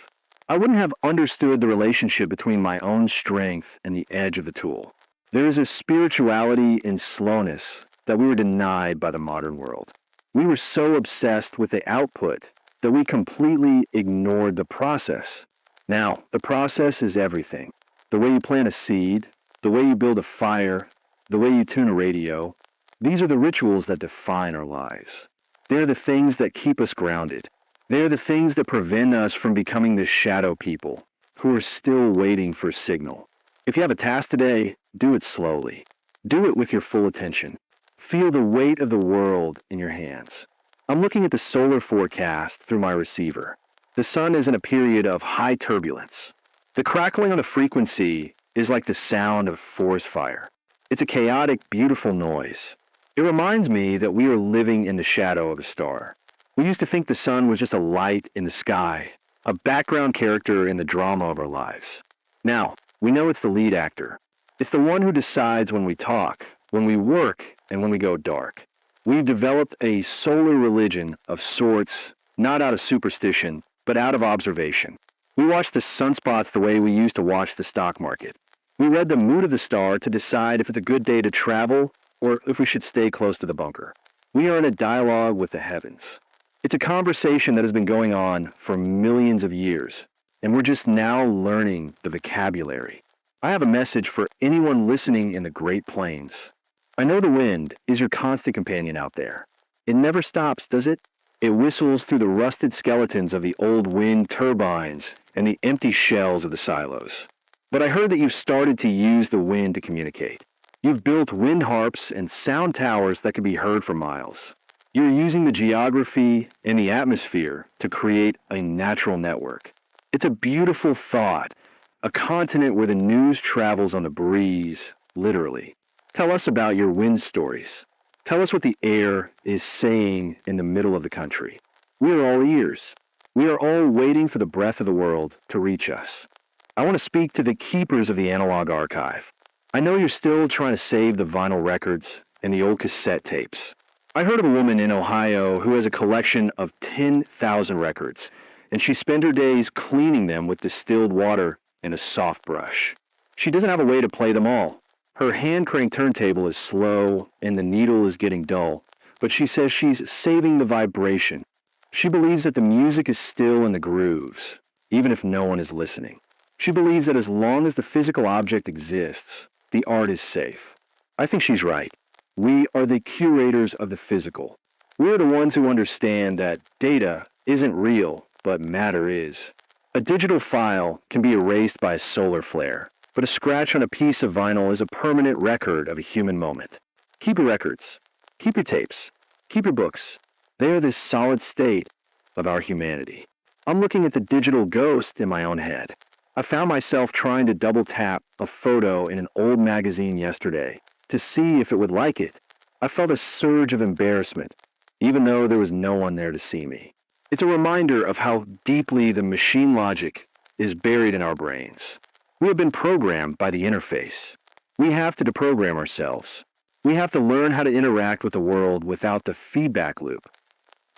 I wouldn't have understood the relationship between my own strength and the edge of the tool. There is a spirituality in slowness that we were denied by the modern world. We were so obsessed with the output that we completely ignored the process. Now, the process is everything. The way you plant a seed, the way you build a fire, the way you tune a radio. These are the rituals that define our lives. They're the things that keep us grounded. They're the things that prevent us from becoming the shadow people who are still waiting for a signal. If you have a task today, do it slowly. Do it with your full attention. Feel the weight of the world in your hands. I'm looking at the solar forecast through my receiver. The sun is in a period of high turbulence. The crackling on the frequency is like the sound of forest fire. It's a chaotic, beautiful noise. It reminds me that we are living in the shadow of a star. We used to think the sun was just a light in the sky, a background character in the drama of our lives. Now, we know it's the lead actor. It's the one who decides when we talk, when we work, and when we go dark. We've developed a solar religion of sorts, not out of superstition, but out of observation. We watch the sunspots the way we used to watch the stock market. We read the mood of the star to decide if it's a good day to travel or if we should stay close to the bunker. We are in a dialogue with the heavens. It's a conversation that has been going on for millions of years, and we're just now learning the vocabulary. I have a message for anyone listening in the Great Plains. I know the wind is your constant companion out there. It never stops, does it? It whistles through the rusted skeletons of the old wind turbines and the empty shells of the silos. But I heard that you've started to use the wind to communicate. You've built wind harps and sound towers that can be heard for miles. You're using the geography and the atmosphere to create a natural network. It's a beautiful thought, a continent where the news travels on the breeze, literally. Tell us about your wind stories. Tell us what the air is saying in the middle of the country. We are all ears. We are all waiting for the breath of the world to reach us. I want to speak to the keepers of the analog archive. I know you're still trying to save the vinyl records and the old cassette tapes. I heard of a woman in Ohio who has a collection of 10,000 records, and she spent her days cleaning them with distilled water and a soft brush. She doesn't have a way to play them all. Her hand-cranked turntable is slow and the needle is getting dull, but she says she's saving the vibration. She believes that the music is still in the grooves, even if no one is listening. She believes that as long as the physical object exists, the art is safe. I think she's right. We are the curators of the physical. We are the ones who understand that data isn't real, but matter is. A digital file can be erased by a solar flare, but a scratch on a piece of vinyl is a permanent record of a human moment. Keep your records. Keep your tapes. Keep your books. They are this solid state of our humanity. I'm looking at the digital ghost in my own head. I found myself trying to double tap a photo in an old magazine yesterday to see if it would like it. I felt a surge of embarrassment, even though there was no one there to see me. It's a reminder of how deeply the machine logic is buried in our brains. We have been programmed by the interface. We have to deprogram ourselves. We have to learn how to interact with the world without the feedback loop.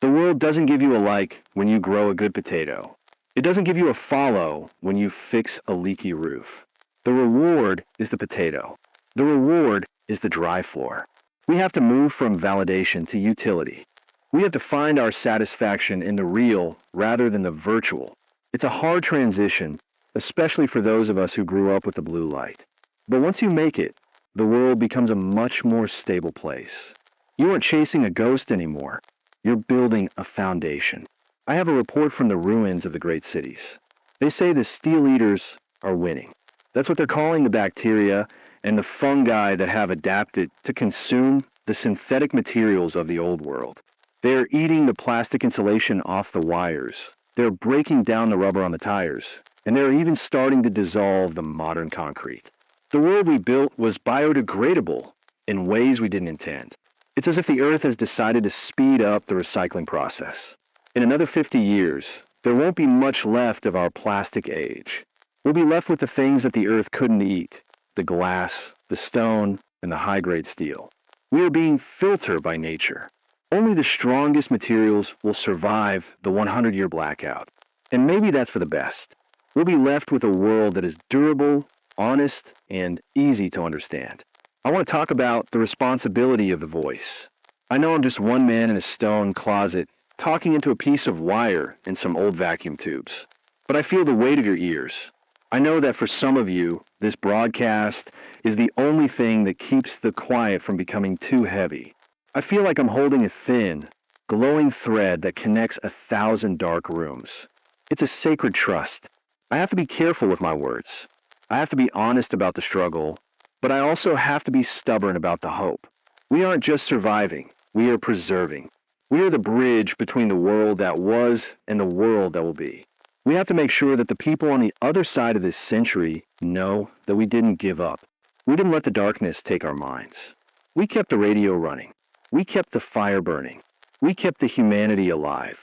The world doesn't give you a like when you grow a good potato. It doesn't give you a follow when you fix a leaky roof. The reward is the potato. The reward is the dry floor. We have to move from validation to utility. We have to find our satisfaction in the real rather than the virtual. It's a hard transition, especially for those of us who grew up with the blue light. But once you make it, the world becomes a much more stable place. You aren't chasing a ghost anymore. You're building a foundation. I have a report from the ruins of the great cities. They say the steel eaters are winning. That's what they're calling the bacteria and the fungi that have adapted to consume the synthetic materials of the old world. They are eating the plastic insulation off the wires. They're breaking down the rubber on the tires. And they're even starting to dissolve the modern concrete. The world we built was biodegradable in ways we didn't intend. It's as if the Earth has decided to speed up the recycling process. In another 50 years, there won't be much left of our plastic age. We'll be left with the things that the Earth couldn't eat, the glass, the stone, and the high-grade steel. We are being filtered by nature. Only the strongest materials will survive the 100-year blackout. And maybe that's for the best. We'll be left with a world that is durable, honest, and easy to understand. I want to talk about the responsibility of the voice. I know I'm just one man in a stone closet talking into a piece of wire and some old vacuum tubes. But I feel the weight of your ears. I know that for some of you, this broadcast is the only thing that keeps the quiet from becoming too heavy. I feel like I'm holding a thin, glowing thread that connects 1,000 dark rooms. It's a sacred trust. I have to be careful with my words. I have to be honest about the struggle, but I also have to be stubborn about the hope. We aren't just surviving, we are preserving. We are the bridge between the world that was and the world that will be. We have to make sure that the people on the other side of this century know that we didn't give up. We didn't let the darkness take our minds. We kept the radio running. We kept the fire burning. We kept the humanity alive.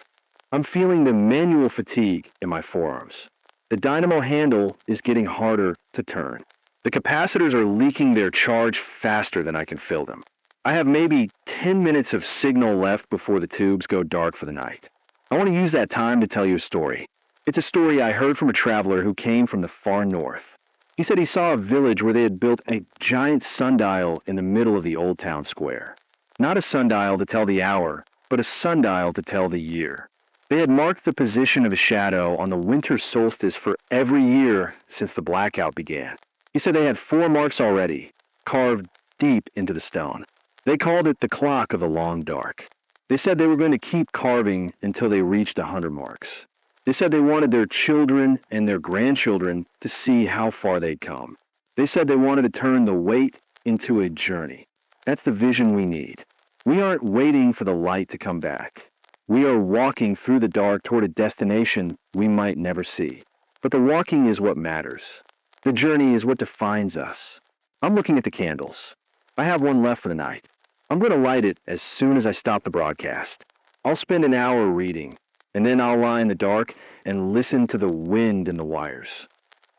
I'm feeling the manual fatigue in my forearms. The dynamo handle is getting harder to turn. The capacitors are leaking their charge faster than I can fill them. I have maybe 10 minutes of signal left before the tubes go dark for the night. I want to use that time to tell you a story. It's a story I heard from a traveler who came from the far north. He said he saw a village where they had built a giant sundial in the middle of the old town square. Not a sundial to tell the hour, but a sundial to tell the year. They had marked the position of a shadow on the winter solstice for every year since the blackout began. He said they had 4 marks already, carved deep into the stone. They called it the clock of the long dark. They said they were going to keep carving until they reached 100 marks. They said they wanted their children and their grandchildren to see how far they'd come. They said they wanted to turn the wait into a journey. That's the vision we need. We aren't waiting for the light to come back. We are walking through the dark toward a destination we might never see. But the walking is what matters. The journey is what defines us. I'm looking at the candles. I have one left for the night. I'm going to light it as soon as I stop the broadcast. I'll spend an hour reading, and then I'll lie in the dark and listen to the wind in the wires.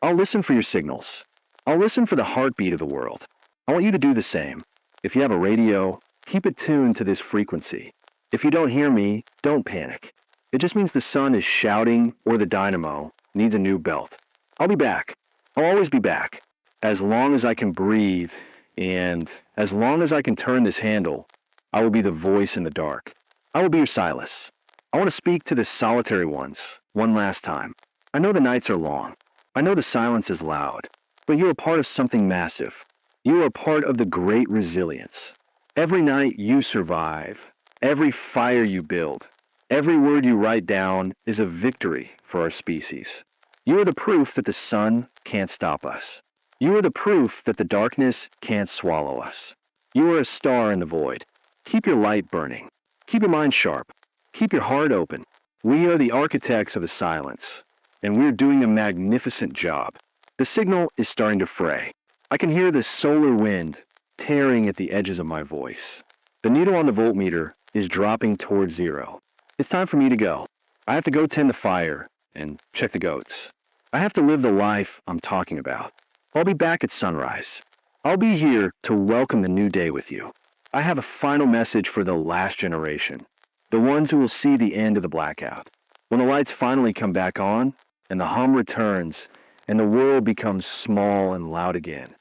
I'll listen for your signals. I'll listen for the heartbeat of the world. I want you to do the same. If you have a radio, keep it tuned to this frequency. If you don't hear me, don't panic. It just means the sun is shouting or the dynamo needs a new belt. I'll be back. I'll always be back. As long as I can breathe and as long as I can turn this handle, I will be the voice in the dark. I will be your Silas. I want to speak to the solitary ones one last time. I know the nights are long. I know the silence is loud. But you are part of something massive. You are part of the great resilience. Every night you survive. Every fire you build. Every word you write down is a victory for our species. You are the proof that the sun can't stop us. You are the proof that the darkness can't swallow us. You are a star in the void. Keep your light burning. Keep your mind sharp. Keep your heart open. We are the architects of the silence, and we're doing a magnificent job. The signal is starting to fray. I can hear the solar wind tearing at the edges of my voice. The needle on the voltmeter is dropping towards zero. It's time for me to go. I have to go tend the fire and check the goats. I have to live the life I'm talking about. I'll be back at sunrise. I'll be here to welcome the new day with you. I have a final message for the last generation, the ones who will see the end of the blackout. When the lights finally come back on and the hum returns and the world becomes small and loud again.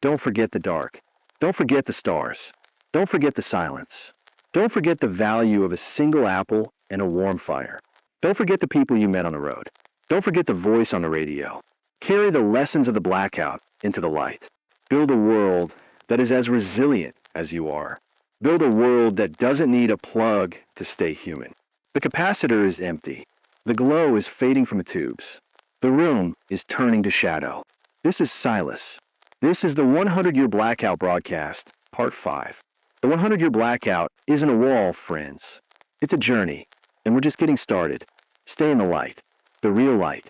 Don't forget the dark. Don't forget the stars. Don't forget the silence. Don't forget the value of a single apple and a warm fire. Don't forget the people you met on the road. Don't forget the voice on the radio. Carry the lessons of the blackout into the light. Build a world that is as resilient as you are. Build a world that doesn't need a plug to stay human. The capacitor is empty. The glow is fading from the tubes. The room is turning to shadow. This is Silas. This is the 100-Year Blackout broadcast, Part 5. The 100-Year Blackout isn't a wall, friends. It's a journey, and we're just getting started. Stay in the light, the real light.